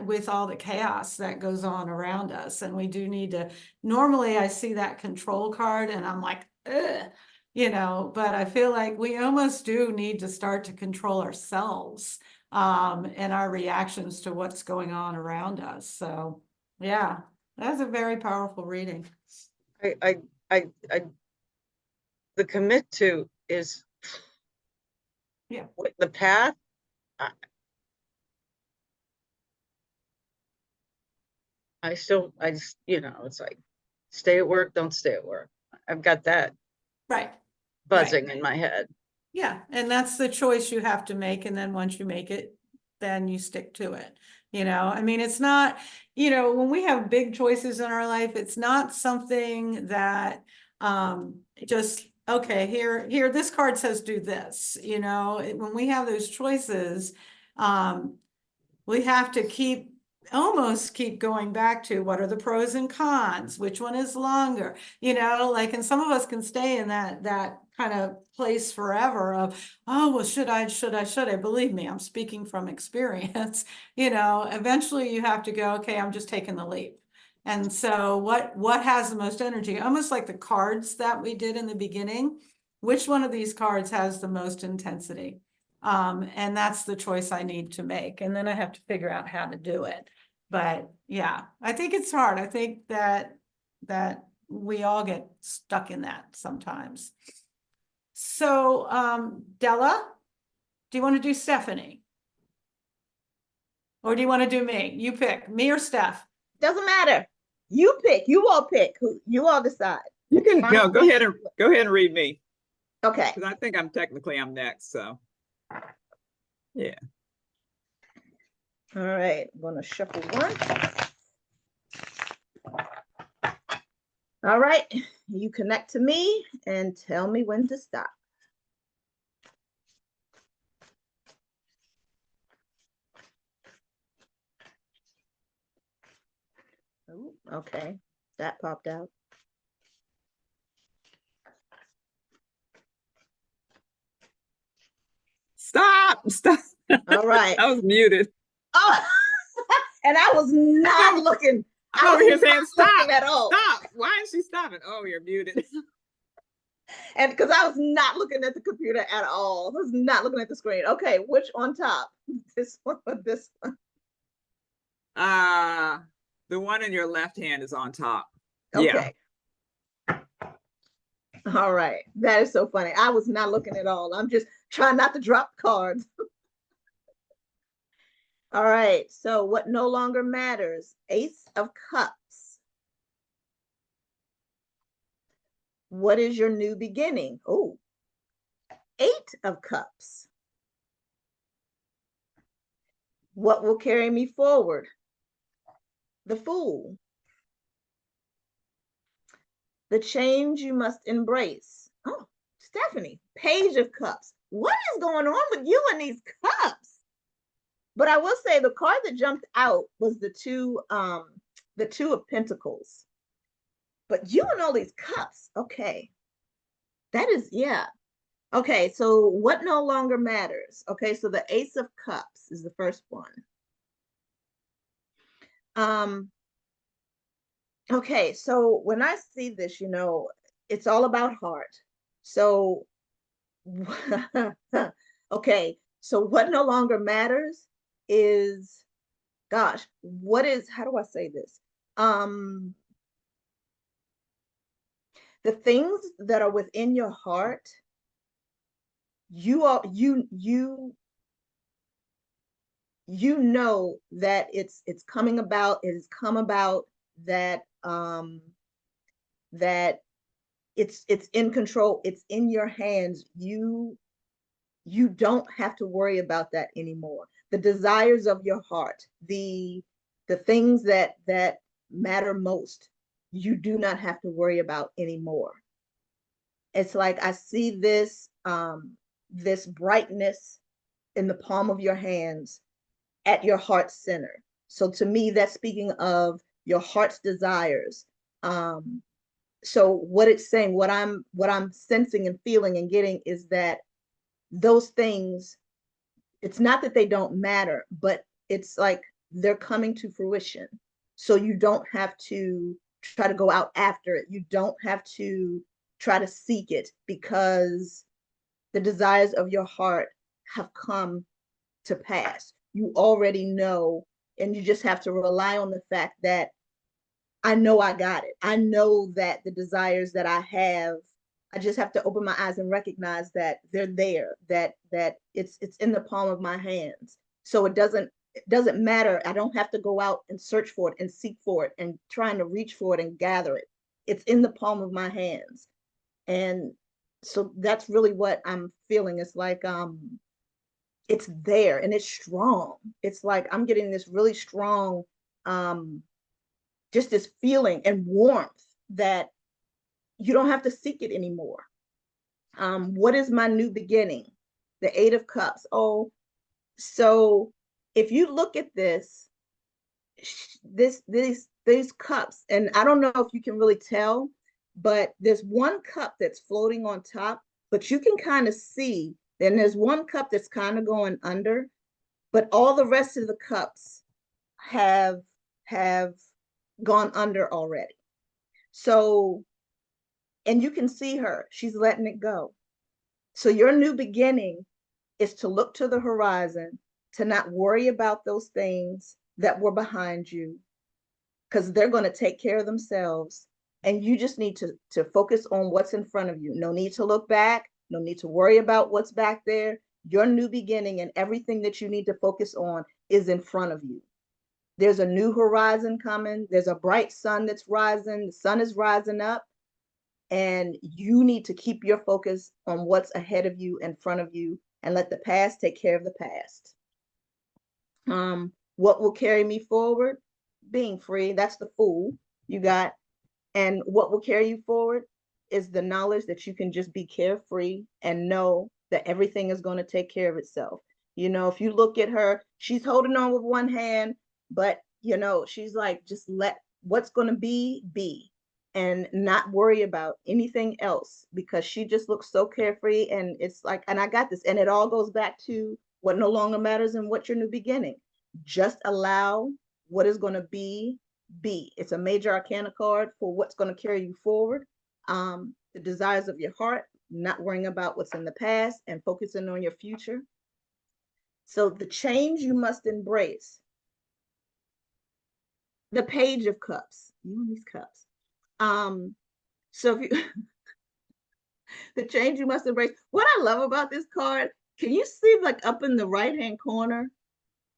with all the chaos that goes on around us. And we do need to, normally I see that control card and I'm like, ugh, but I feel like we almost do need to start to control ourselves and our reactions to what's going on around us. So yeah, that's a very powerful reading. I, the commit to is Yeah. the path. I just, it's like, stay at work, don't stay at work. I've got that Right. buzzing in my head. Yeah, and that's the choice you have to make. And then once you make it, then you stick to it. I mean, it's not, when we have big choices in our life, it's not something that just, okay, here, this card says do this, when we have those choices, we have to almost keep going back to what are the pros and cons, which one is longer, and some of us can stay in that kind of place forever of, oh, well, should I, believe me, I'm speaking from experience, eventually you have to go, okay, I'm just taking the leap. And so what has the most energy? Almost like the cards that we did in the beginning, which one of these cards has the most intensity? And that's the choice I need to make. And then I have to figure out how to do it. But yeah, I think it's hard. I think that we all get stuck in that sometimes. So, Della, do you want to do Stephanie? Or do you want to do me? You pick, me or Steph. Doesn't matter. You pick. You all pick. You all decide. You can go ahead and read me. Okay. Because I think I'm next. So yeah. All right. I'm gonna shuffle one. All right. You connect to me and tell me when to stop. Ooh, okay. That popped out. Stop. All right. I was muted. Oh, and I was not looking. I'm over here saying stop at all. Stop. Why is she stopping? Oh, you're muted. And because I was not looking at the computer at all. I was not looking at the screen. Okay, which on top? This one or this one? The one in your left hand is on top. Okay. Yeah. All right. That is so funny. I was not looking at all. I'm just trying not to drop cards. All right. So what no longer matters? Ace of Cups. What is your new beginning? Oh, 8 of Cups. What will carry me forward? The Fool. The change you must embrace. Oh, Stephanie, Page of Cups. What is going on with you and these cups? But I will say the card that jumped out was the two of Pentacles. But you and all these cups, okay. That is, yeah. Okay, so what no longer matters? Okay, so the Ace of Cups is the first one. Okay, so when I see this, it's all about heart. So, okay, so what no longer matters is, gosh, how do I say this? The things that are within your heart, you know that it's coming about, it has come about, that that it's in control, it's in your hands. You don't have to worry about that anymore. The desires of your heart, the things that matter most, you do not have to worry about anymore. It's like I see this this brightness in the palm of your hands at your heart center. So to me, that's speaking of your heart's desires. So what it's saying, what I'm sensing and feeling and getting is that those things, it's not that they don't matter, but it's like they're coming to fruition. So you don't have to try to go out after it. You don't have to try to seek it, because the desires of your heart have come to pass. You already know, and you just have to rely on the fact that I know I got it. I know that the desires that I have, I just have to open my eyes and recognize that they're there, that it's in the palm of my hands. So it doesn't matter. I don't have to go out and search for it and seek for it and trying to reach for it and gather it. It's in the palm of my hands. And so that's really what I'm feeling. It's like it's there and it's strong. It's like I'm getting this really strong just this feeling and warmth that you don't have to seek it anymore. What is my new beginning? The Eight of Cups. Oh, so if you look at these cups, and I don't know if you can really tell, but there's one cup that's floating on top, but you can kind of see, then there's one cup that's kind of going under, but all the rest of the cups have gone under already. So, and you can see her, she's letting it go. So your new beginning is to look to the horizon, to not worry about those things that were behind you, because they're going to take care of themselves. And you just need to focus on what's in front of you. No need to look back. No need to worry about what's back there. Your new beginning and everything that you need to focus on is in front of you. There's a new horizon coming. There's a bright sun that's rising. The sun is rising up. And you need to keep your focus on what's ahead of you, in front of you, and let the past take care of the past. What will carry me forward? Being free. That's the Fool you got. And what will carry you forward is the knowledge that you can just be carefree and know that everything is going to take care of itself. You know, if you look at her, she's holding on with one hand, but you know, she's like, just let what's going to be, and not worry about anything else, because she just looks so carefree. And it's like, and I got this. And it all goes back to what no longer matters and what's your new beginning. Just allow what is going to be. It's a major arcana card for what's going to carry you forward. The desires of your heart, not worrying about what's in the past and focusing on your future. So the change you must embrace. The Page of Cups. You and these cups. So if you the change you must embrace. What I love about this card, can you see like up in the right-hand corner,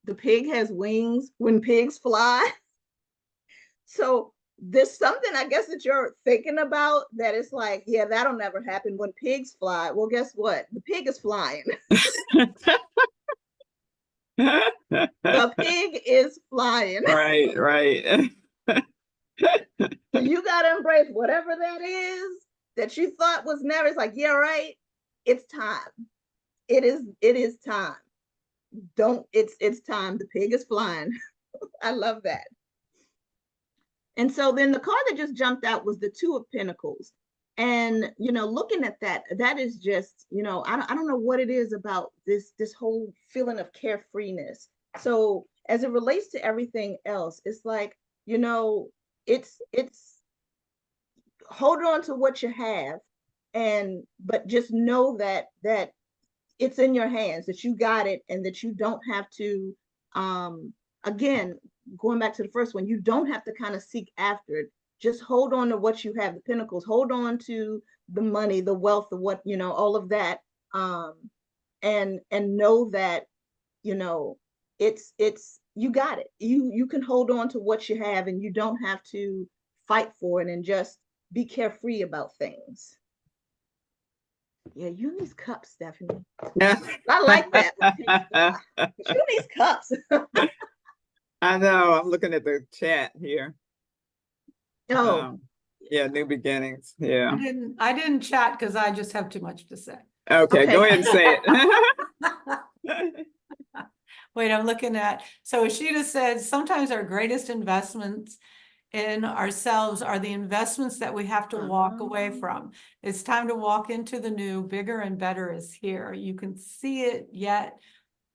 the pig has wings when pigs fly? So there's something, I guess, that you're thinking about that it's like, yeah, that'll never happen when pigs fly. Well, guess what? The pig is flying. The pig is flying. Right. So you got to embrace whatever that is that you thought was never. It's like, yeah, right. It's time. It is time. It's time. The pig is flying. I love that. And so then the card that just jumped out was the Two of Pentacles. And, you know, looking at that, that is just, you know, I don't know what it is about this whole feeling of carefreeness. So as it relates to everything else, it's like, you know, it's hold on to what you have, but just know that it's in your hands, that you got it, and that you don't have to, again, going back to the first one, you don't have to kind of seek after it. Just hold on to what you have, the pentacles, hold on to the money, the wealth, the what, you know, all of that. And know that, you know, it's you got it. You can hold on to what you have, and you don't have to fight for it, and just be carefree about things. Yeah, you and these cups, Stephanie. I like that. You and these cups. I know. I'm looking at the chat here. Oh, Yeah, new beginnings. Yeah. I didn't chat because I just have too much to say. Okay, go ahead and say it. Wait, I'm looking at, so Ashita said, sometimes our greatest investments in ourselves are the investments that we have to walk away from. It's time to walk into the new. Bigger and better is here. You can see it yet,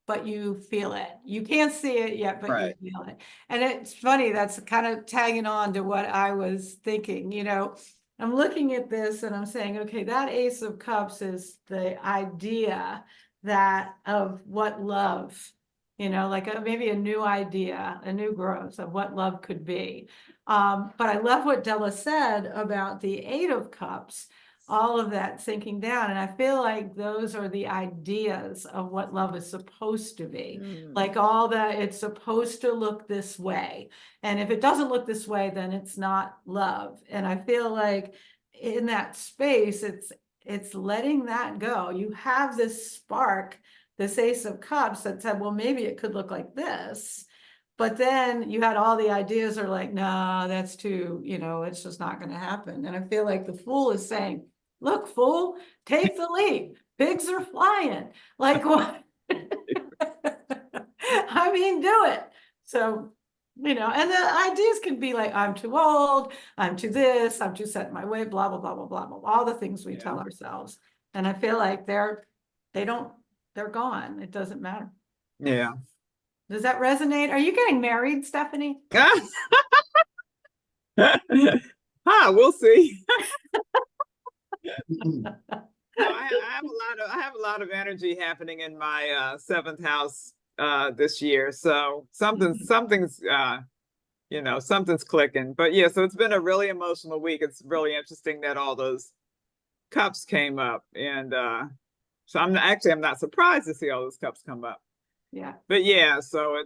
but you feel it. You can't see it yet, but Right. you feel it. And it's funny, that's kind of tagging on to what I was thinking, you know. I'm looking at this and I'm saying, okay, that Ace of Cups is the idea that of what love, you know, like maybe a new idea, a new growth of what love could be. But I love what Della said about the Eight of Cups, all of that sinking down. And I feel like those are the ideas of what love is supposed to be. Like all that, it's supposed to look this way. And if it doesn't look this way, then it's not love. And I feel like in that space, it's letting that go. You have this spark, this Ace of Cups that said, well, maybe it could look like this. But then you had all the ideas are like, nah, that's too, you know, it's just not going to happen. And I feel like the Fool is saying, look, Fool, take the leap. Pigs are flying. Like what? I mean, do it. So, you know, and the ideas can be like, I'm too old, I'm too this, I'm too set in my way, blah, blah, blah, blah, blah, blah, all the things we tell ourselves. And I feel like they're gone. It doesn't matter. Yeah. Does that resonate? Are you getting married, Stephanie? We'll see. No, I have a lot of energy happening in my seventh house this year. So something's you know, something's clicking. But yeah, so it's been a really emotional week. It's really interesting that all those cups came up. And so I'm not surprised to see all those cups come up. Yeah. But yeah, so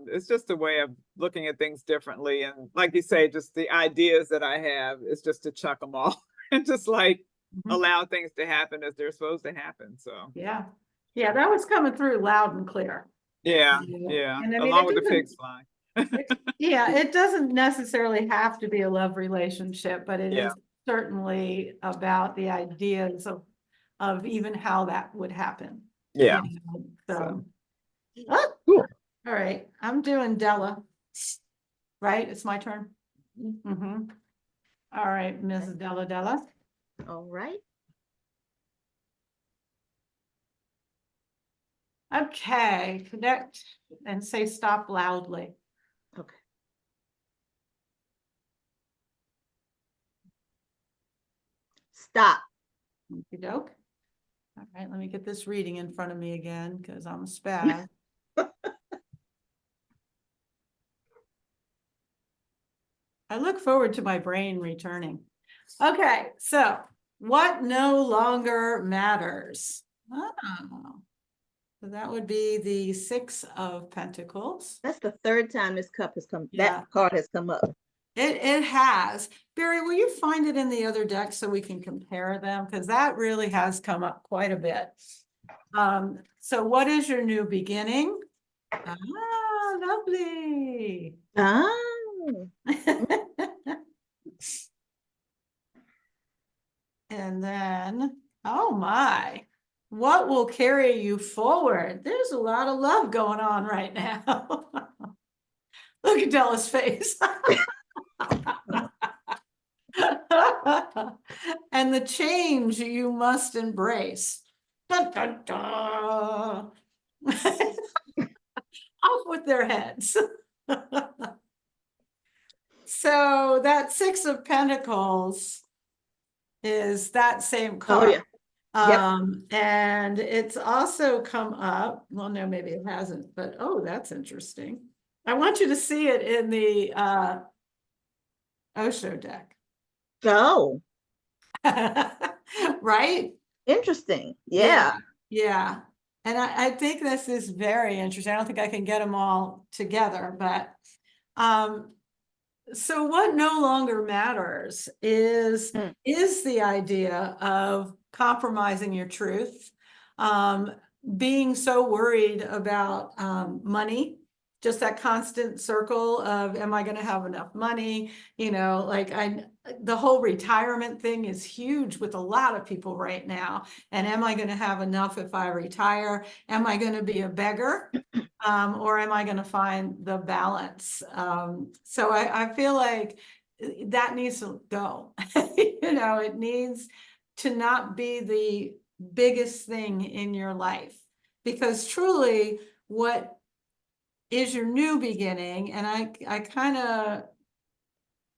it's just a way of looking at things differently. And like you say, just the ideas that I have is just to chuck them all and just like allow things to happen as they're supposed to happen. So yeah. Yeah, that was coming through loud and clear. yeah, And I mean, along with the pigs flying. Yeah, it doesn't necessarily have to be a love relationship, but it is certainly about the ideas of even how that would happen. Yeah. You know, so. Cool. All right, I'm doing Della. Right, it's my turn. All right, Mrs. Della. All right. Okay, connect and say stop loudly. Okay. Stop. Okey-doke. All right, let me get this reading in front of me again because I'm a spaz. I look forward to my brain returning. Okay, so what no longer matters? Oh, so that would be the Six of Pentacles. That's the third time this cup has come, Yeah. that card has come up. It has. Barry, will you find it in the other deck so we can compare them? Because that really has come up quite a bit. So what is your new beginning? Ah, lovely. Oh. And then, oh my, what will carry you forward? There's a lot of love going on right now. Look at Della's face. And the change you must embrace. Dun, dun, dun. Off with their heads. So that Six of Pentacles is that same card. Oh, yeah. Yep. And it's also come up. Well, no, maybe it hasn't, but oh, that's interesting. I want you to see it in the Osho deck. Oh. Right? Interesting. Yeah. Yeah. And I think this is very interesting. I don't think I can get them all together, but so what no longer matters is the idea of compromising your truth, being so worried about money, just that constant circle of, am I going to have enough money? You know, like the whole retirement thing is huge with a lot of people right now. And am I going to have enough if I retire? Am I going to be a beggar? Or am I gonna find the balance? So I feel like that needs to go. You know, it needs to not be the biggest thing in your life. Because truly, what is your new beginning, and I kind of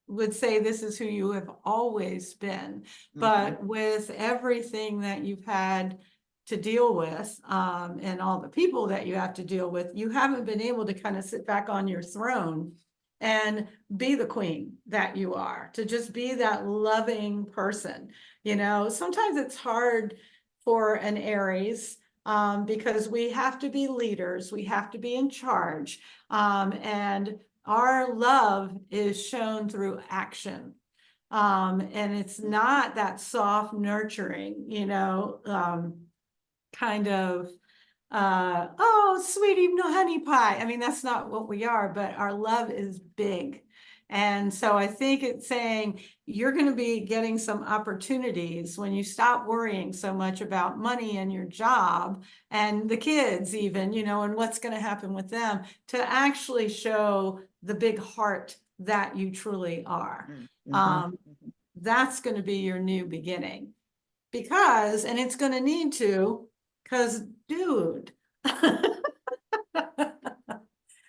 would say this is who you have always been, but with everything that you've had to deal with, and all the people that you have to deal with, you haven't been able to kind of sit back on your throne and be the queen that you are, to just be that loving person. You know, sometimes it's hard for an Aries, because we have to be leaders, we have to be in charge, and our love is shown through action. And it's not that soft nurturing, you know, kind of, oh, sweetie, no honey pie. I mean, that's not what we are, but our love is big. And so I think it's saying you're going to be getting some opportunities when you stop worrying so much about money and your job and the kids even, you know, and what's going to happen with them, to actually show the big heart that you truly are. That's going to be your new beginning, because, and it's going to need to, because dude.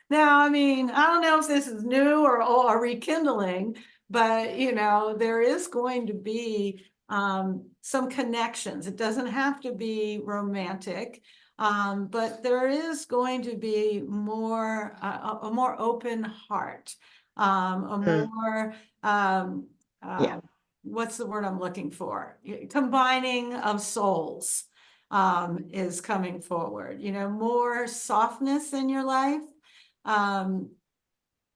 Now, I mean, I don't know if this is new or rekindling, but you know, there is going to be some connections. It doesn't have to be romantic, but there is going to be more a more open heart, a more Yeah. what's the word I'm looking for? Combining of souls is coming forward. You know, more softness in your life,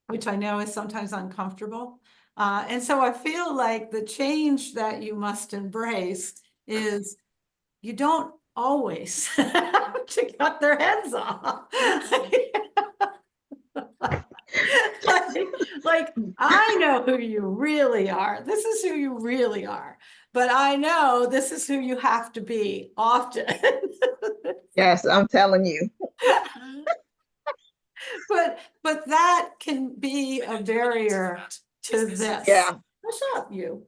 which I know is sometimes uncomfortable. And so I feel like the change that you must embrace is you don't always have to cut their heads off. Like, I know who you really are. This is who you really are. But I know this is who you have to be often. Yes, I'm telling you. But that can be a barrier to this. Yeah. What's up, you?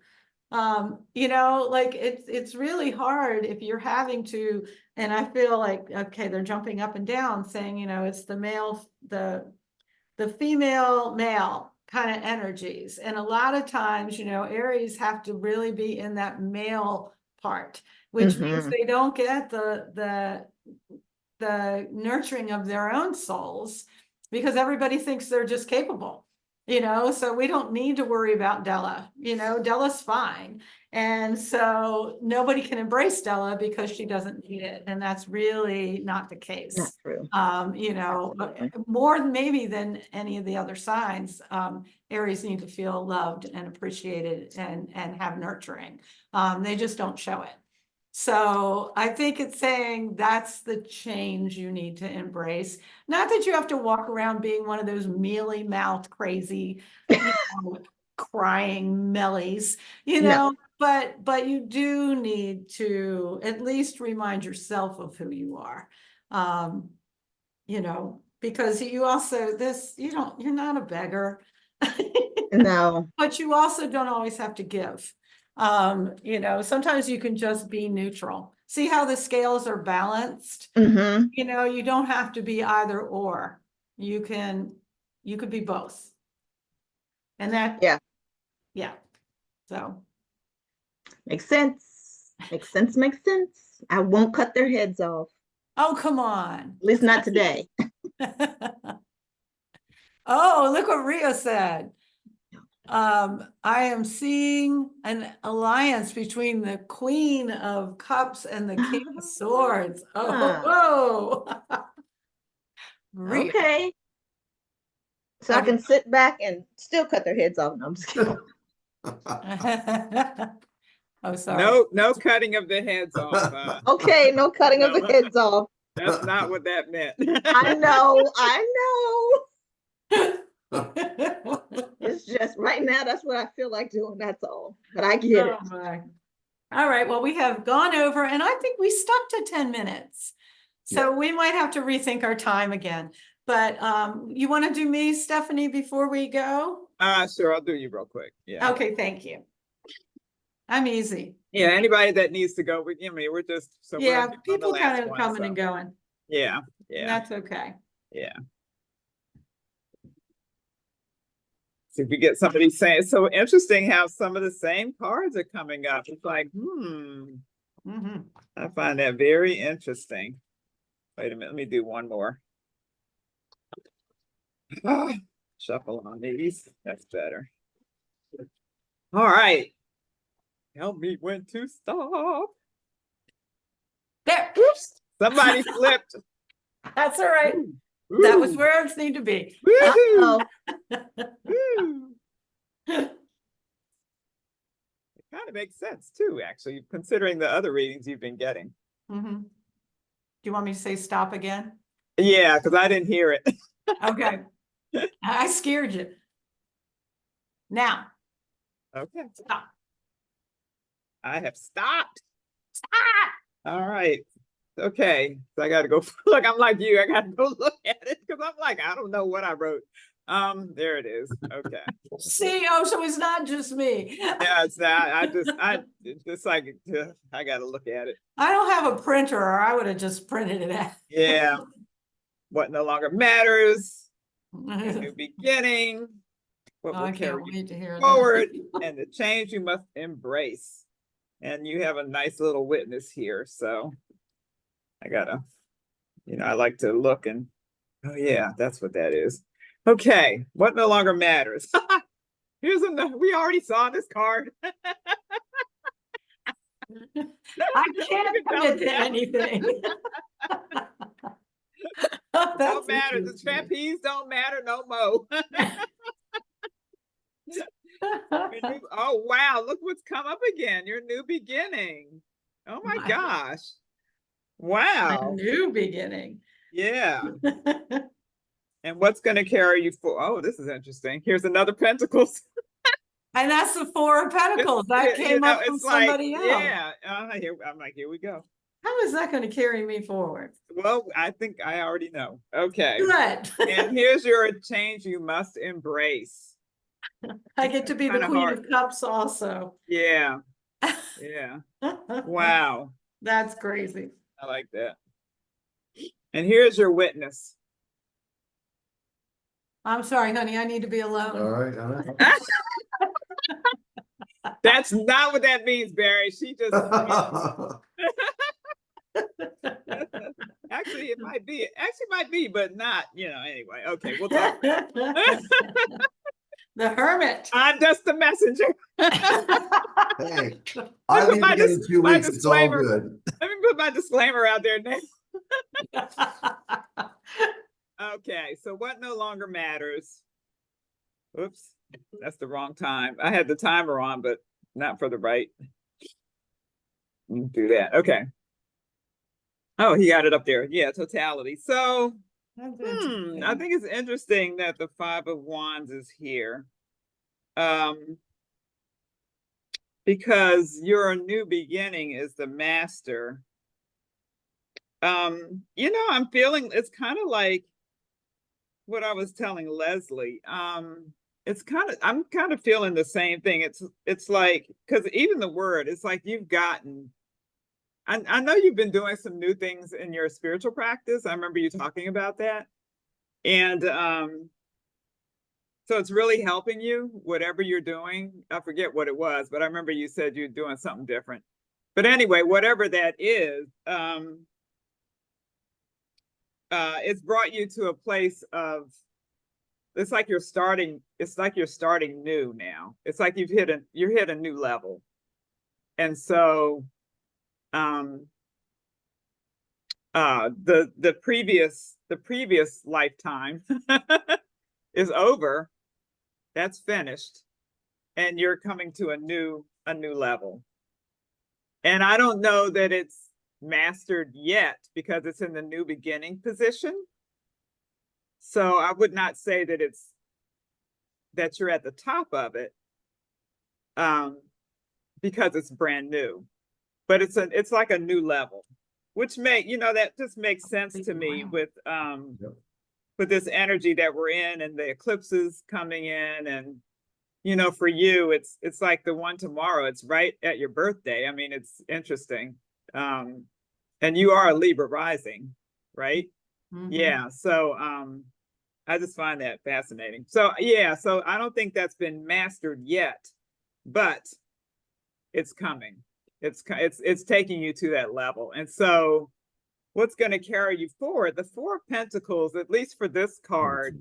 You know, like it's really hard if you're having to, and I feel like, okay, they're jumping up and down saying, you know, it's the male, the female male kind of energies. And a lot of times, you know, Aries have to really be in that male part, which means they don't get the nurturing of their own souls, because everybody thinks they're just capable, you know, so we don't need to worry about Della, you know, Della's fine. And so nobody can embrace Della because she doesn't need it. And that's really not the case. Not true. You know, Absolutely. more maybe than any of the other signs, Aries need to feel loved and appreciated and have nurturing. They just don't show it. So I think it's saying that's the change you need to embrace. Not that you have to walk around being one of those mealy mouthed, crazy, you know, crying mellies, you know, but you do need to at least remind yourself of who you are. You know, because you also, you're not a beggar. No. But you also don't always have to give. You know, sometimes you can just be neutral. See how the scales are balanced? You know, you don't have to be either or. You could be both. And that, yeah. So. Makes sense. Makes sense. Makes sense. I won't cut their heads off. Oh, come on. At least not today. Oh, look what Rio said. I am seeing an alliance between the Queen of Cups and the King of Swords. Oh, whoa. Rio. Okay. So I can sit back and still cut their heads off. No, I'm just kidding. Oh, sorry. No cutting of the heads off. Okay, no cutting of the heads off. That's not what that meant. I know. It's just right now, that's what I feel like doing. That's all. But I get it. My. All right. Well, we have gone over, and I think we stuck to 10 minutes. So we might have to rethink our time again. But But you want to do me, Stephanie, before we go? Sure, I'll do you real quick. Yeah. Okay, thank you. I'm easy. Yeah, anybody that needs to go, we're just, so we're Yeah, on the people last kind of one, coming and so, going. Yeah, And yeah, that's okay. yeah. See if we get somebody saying, it's so interesting how some of the same cards are coming up. It's like, Mhm. I find that very interesting. Wait a minute, let me do one more. Shuffle on these, that's better. All right. Tell me when to stop. There, oops, Somebody flipped. that's all right. Ooh, That was ooh, where I need to be. woohoo, Oh, ooh. It kind of makes sense too, actually, considering the other readings you've been getting. Mhm. Do you want me to say stop again? Yeah, because I didn't hear it. Okay. I scared you. Now, Okay, stop. I have stopped. Stop. All right. Okay, so I gotta go look. I'm like you. I gotta go look at it because I'm like, I don't know what I wrote. There it is. Okay. See, oh, so it's not just me. Yeah, it's not. It's just like I gotta look at it. I don't have a printer, or I would have just printed it out. Yeah. What no longer matters. A new beginning. What will I carry can't you wait to hear forward, that. and the change you must embrace. And you have a nice little witness here, so I gotta, I like to look and, oh yeah, that's what that is. Okay, what no longer matters. Here's another. We already saw this card. I can't commit to anything. No That's matter. The interesting. trapeze don't matter no more. Oh wow, look what's come up again. Your new beginning. Oh my gosh. A Wow. new beginning. Yeah. And what's going to carry you for? Oh, this is interesting. Here's another Pentacles. And that's the Four of Pentacles. That came up from It's like, somebody else. yeah. I'm like, here we go. How is that going to carry me forward? Well, I think I already know. Okay. Good. And here's your change you must embrace. I get to be the Kinda Queen hard. of Cups also. Yeah. Yeah. Wow. That's crazy. I like that. And here's your witness. I'm sorry, honey. I need to be All alone. right, all right. That's not what that means, Barry. She just actually it might be. Actually might be, but not, anyway. Okay, we'll talk about it. The Hermit. I'm just the messenger. Hey, I leave again in 2 weeks. It's all disclaimer. good. Let me put my disclaimer out there now. Okay, so what no longer matters. Oops, that's the wrong time. I had the timer on, but not for the right. Do that. Okay. Oh, he got it up there. Yeah, totality. So, I think it's interesting that the Five of Wands is here. Because your new beginning is the Master. I'm feeling it's kind of like what I was telling Leslie. I'm kind of feeling the same thing. It's like, because even the word, it's like you've gotten, I know you've been doing some new things in your spiritual practice. I remember you talking about that. And so it's really helping you, whatever you're doing. I forget what it was, but I remember you said you're doing something different. But anyway, whatever that is, it's brought you to a place of, it's like you're starting new now. It's like you've hit a new level. And so the previous lifetime is over. That's finished. And you're coming to a new level. And I don't know that it's mastered yet because it's in the new beginning position. So I would not say that you're at the top of it, because it's brand new, but it's like a new level, which that just makes sense to me with with this energy that we're in and the eclipses coming in, and you know, for you, it's like the one tomorrow. It's right at your birthday. I mean, it's interesting. And you are a Libra rising, right? Yeah. So I just find that fascinating. So yeah, so I don't think that's been mastered yet, but it's coming. It's taking you to that level. And so what's going to carry you forward? The Four of Pentacles, at least for this card,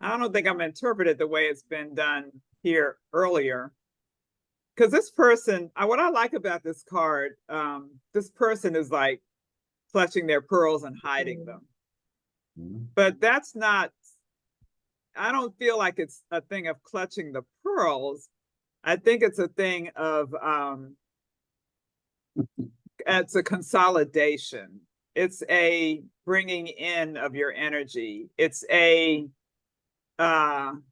I don't think I'm interpreted the way it's been done here earlier. Because this person, what I like about this card, this person is like clutching their pearls and hiding them. But that's not, I don't feel like it's a thing of clutching the pearls. I think it's a thing of, it's a consolidation. It's a bringing in of your energy. It's a, and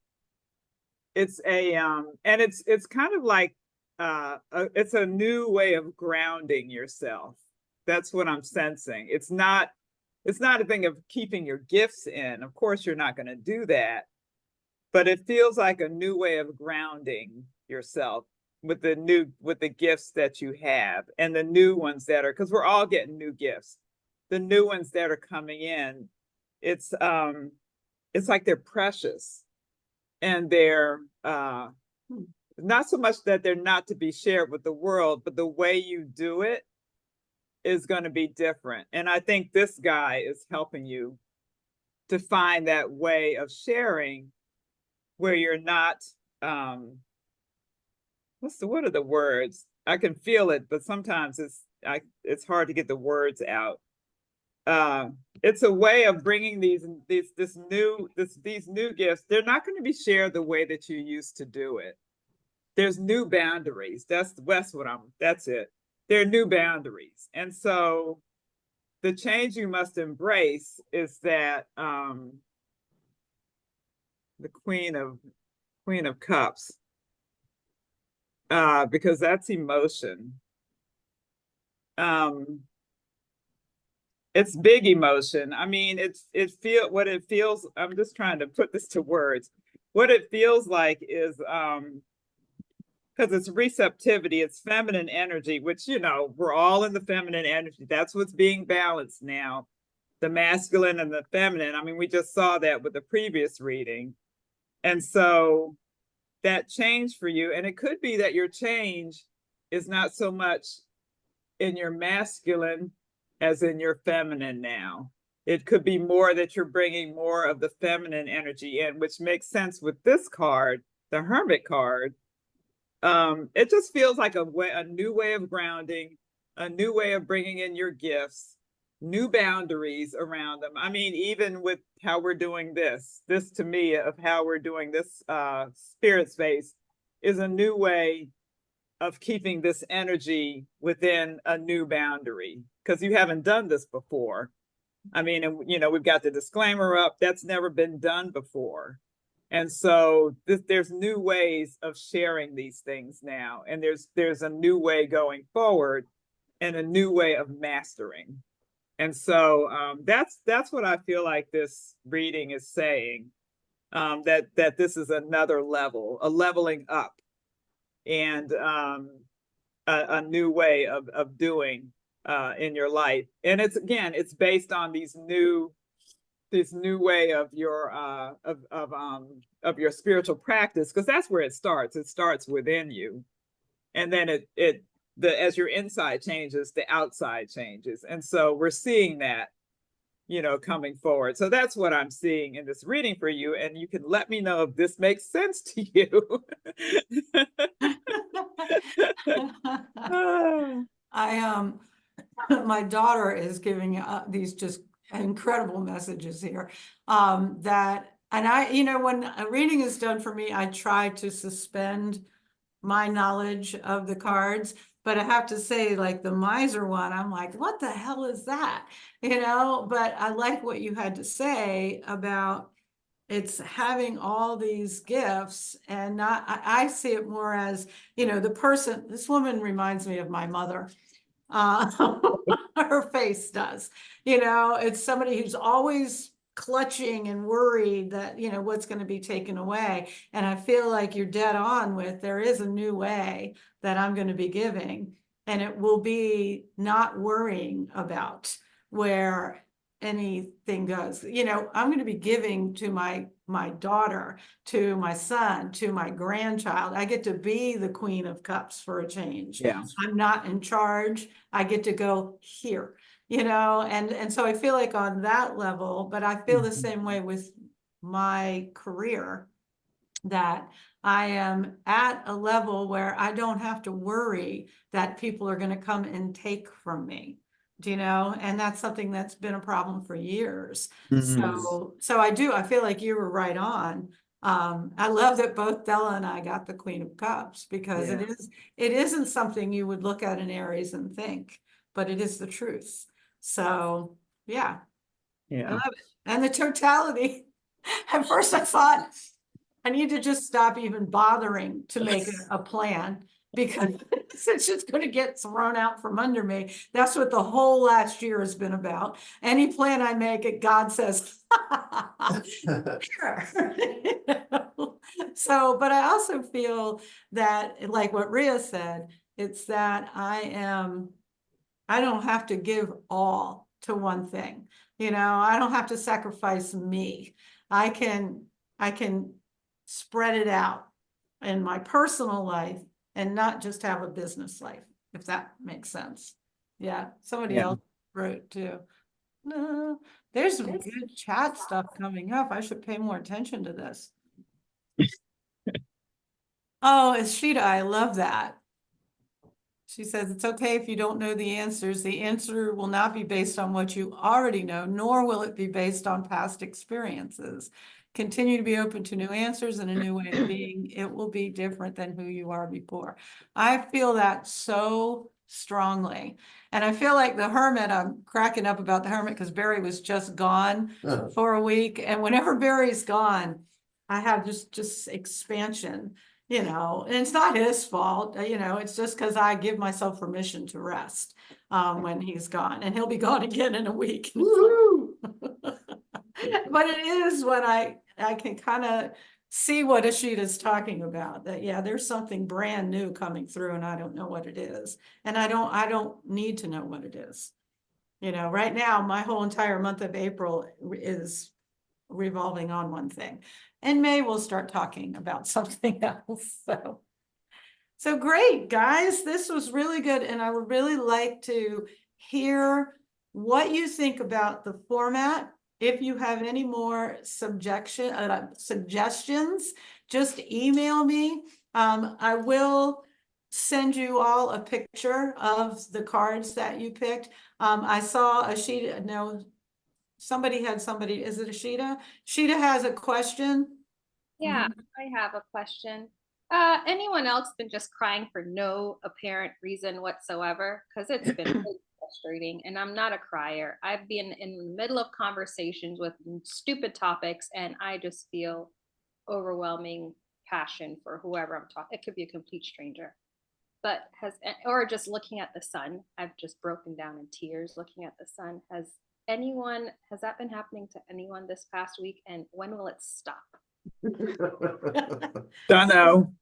it's kind of like, it's a new way of grounding yourself. That's what I'm sensing. It's not a thing of keeping your gifts in. Of course, you're not going to do that, but it feels like a new way of grounding yourself with the gifts that you have, and the new ones that are, because we're all getting new gifts. The new ones that are coming in, it's like they're precious, and they're not so much that they're not to be shared with the world, but the way you do it is going to be different. And I think this guy is helping you to find that way of where you're not, what are the words? I can feel it, but sometimes it's hard to get the words out. It's a way of bringing these new gifts. They're not going to be shared the way that you used to do it. There's new boundaries. That's it. There are new boundaries. And so the change you must embrace is that the Queen of Cups, because that's emotion. It's big emotion. I mean, what it feels, I'm just trying to put this to words. What it feels like is, because it's receptivity, it's feminine energy, which, you know, we're all in the feminine energy. That's what's being balanced now, the masculine and the feminine. I mean, we just saw that with the previous reading. And so that change for you, and it could be that your change is not so much in your masculine as in your feminine now. It could be more that you're bringing more of the feminine energy in, which makes sense with this card, the Hermit card. It just feels like a new way of grounding, a new way of bringing in your gifts, new boundaries around them. I mean, even with how we're doing this to me of how we're doing this spirit space is a new way of keeping this energy within a new boundary, because you haven't done this before. I mean, and you know, we've got the disclaimer up, that's never been done before. And so there's new ways of sharing these things now, and there's a new way going forward and a new way of mastering. And so that's what I feel like this reading is saying, that this is another level, a leveling up, and a new way of doing in your life. And it's based on this new way of your spiritual practice, because that's where it starts. It starts within you, and then as your inside changes, the outside changes. And so we're seeing that, you know, coming forward. So that's what I'm seeing in this reading for you, and you can let me know if this makes sense to you. My daughter is giving these just incredible messages here, and I, you know, when a reading is done for me, I try to suspend my knowledge of the cards, but I have to say, like the miser one, I'm like, what the hell is that? You know, but I like what you had to say about it's having all these gifts, and not, I see it more as, you know, this woman reminds me of my mother. Her face does, you know, it's somebody who's always clutching and worried that, you know, what's going to be taken away. And I feel like you're dead on with, there is a new way that I'm going to be giving, and it will be not worrying about where anything goes. You know, I'm going to be giving to my daughter, to my son, to my grandchild. I get to be the Queen of Cups for a change. Yeah. I'm not in charge. I get to go here, you know, and so I feel like on that level, but I feel the same way with my career, that I am at a level where I don't have to worry that people are going to come and take from me. Do you know? And that's something that's been a problem for years. So I feel like you were right on. I love that both Della and I got the Queen of Cups, because Yeah. it isn't something you would look at in Aries and think, but it is the truth. So yeah, I Yeah. love it. And the totality. At first I thought, I need to just stop even bothering to make a plan, because it's just going to get thrown out from under me. That's what the whole last year has been about. Any plan I make, it God says, sure. So, but I also feel that, like what Rhea said, it's that I don't have to give all to one thing. You know, I don't have to sacrifice me. I can spread it out in my personal life and not just have a business life, if that makes sense. Yeah, somebody Yeah. else wrote too. No, there's some good chat stuff coming up. I should pay more attention to this. Oh, it's Sheeta, I love that. She says, it's okay if you don't know the answers. The answer will not be based on what you already know, nor will it be based on past experiences. Continue to be open to new answers and a new way of being. It will be different than who you are before. I feel that so strongly. And I feel like the hermit, I'm cracking up about the hermit because Barry was just gone for a week. And whenever Barry's gone, I have just expansion. You know, and it's not his fault, you know, it's just because I give myself permission to rest when he's gone, and he'll be gone again in a week. But it is when I can kind of see what Ashita's talking about, that, yeah, there's something brand new coming through and I don't know what it is. And I don't need to know what it is. You know, right now, my whole entire month of April is revolving on one thing. In May, we'll start talking about something else. So great, guys. This was really good. And I would really like to hear what you think about the format. If you have any more suggestions, just email me. I will send you all a picture of the cards that you picked. I saw a sheet, no, somebody, is it a Sheeta? Sheeta has a question. Yeah, I have a question. Anyone else been just crying for no apparent reason whatsoever? Because it's been really frustrating, and I'm not a crier. I've been in the middle of conversations with stupid topics, and I just feel overwhelming passion for whoever I'm talking. It could be a complete stranger, but or just looking at the sun. I've just broken down in tears looking at the sun. Has that been happening to anyone this past week? And when will it stop? Don't know.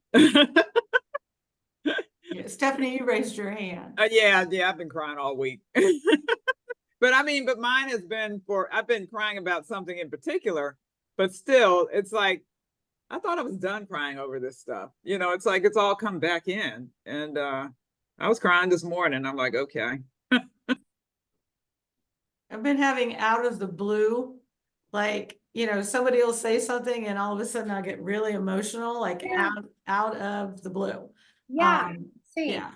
Yeah, Stephanie, you raised your hand. Yeah, I've been crying all week. But I mean, but mine has been I've been crying about something in particular, but still, it's like, I thought I was done crying over this stuff. You know, it's like, it's all come back in. And I was crying this morning. I'm like, okay. I've been having out of the blue, like, you know, somebody will say something and all of a sudden I get really emotional, like out of the blue. Yeah, same. Yeah,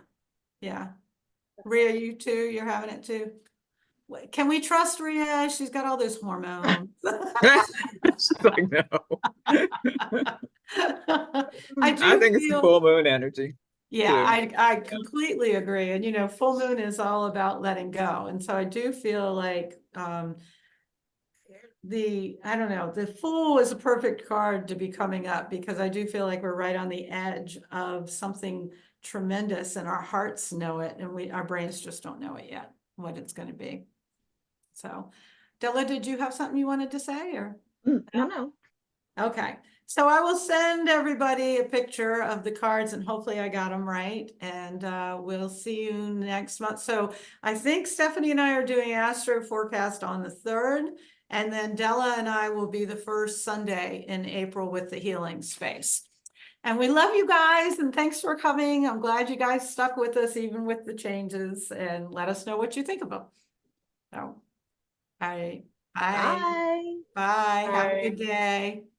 yeah. Rhea, you too? You're having it too? Can we trust Rhea? She's got all those hormones. She's like, no. I think it's the full moon energy. Yeah, too. I completely agree. And, you know, full moon is all about letting go. And so I do feel like I don't know, the Fool is a perfect card to be coming up, because I do feel like we're right on the edge of something tremendous and our hearts know it and our brains just don't know it yet, what it's going to be. So Della, did you have something you wanted to say or? No. Okay, so I will send everybody a picture of the cards and hopefully I got them right. And we'll see you next month. So I think Stephanie and I are doing Astro Forecast on the 3rd. And then Della and I will be the first Sunday in April with the Healing Space. And we love you guys and thanks for coming. I'm glad you guys stuck with us even with the changes and let us know what you think of them. So, bye. Bye. Bye. Have a Bye. good day.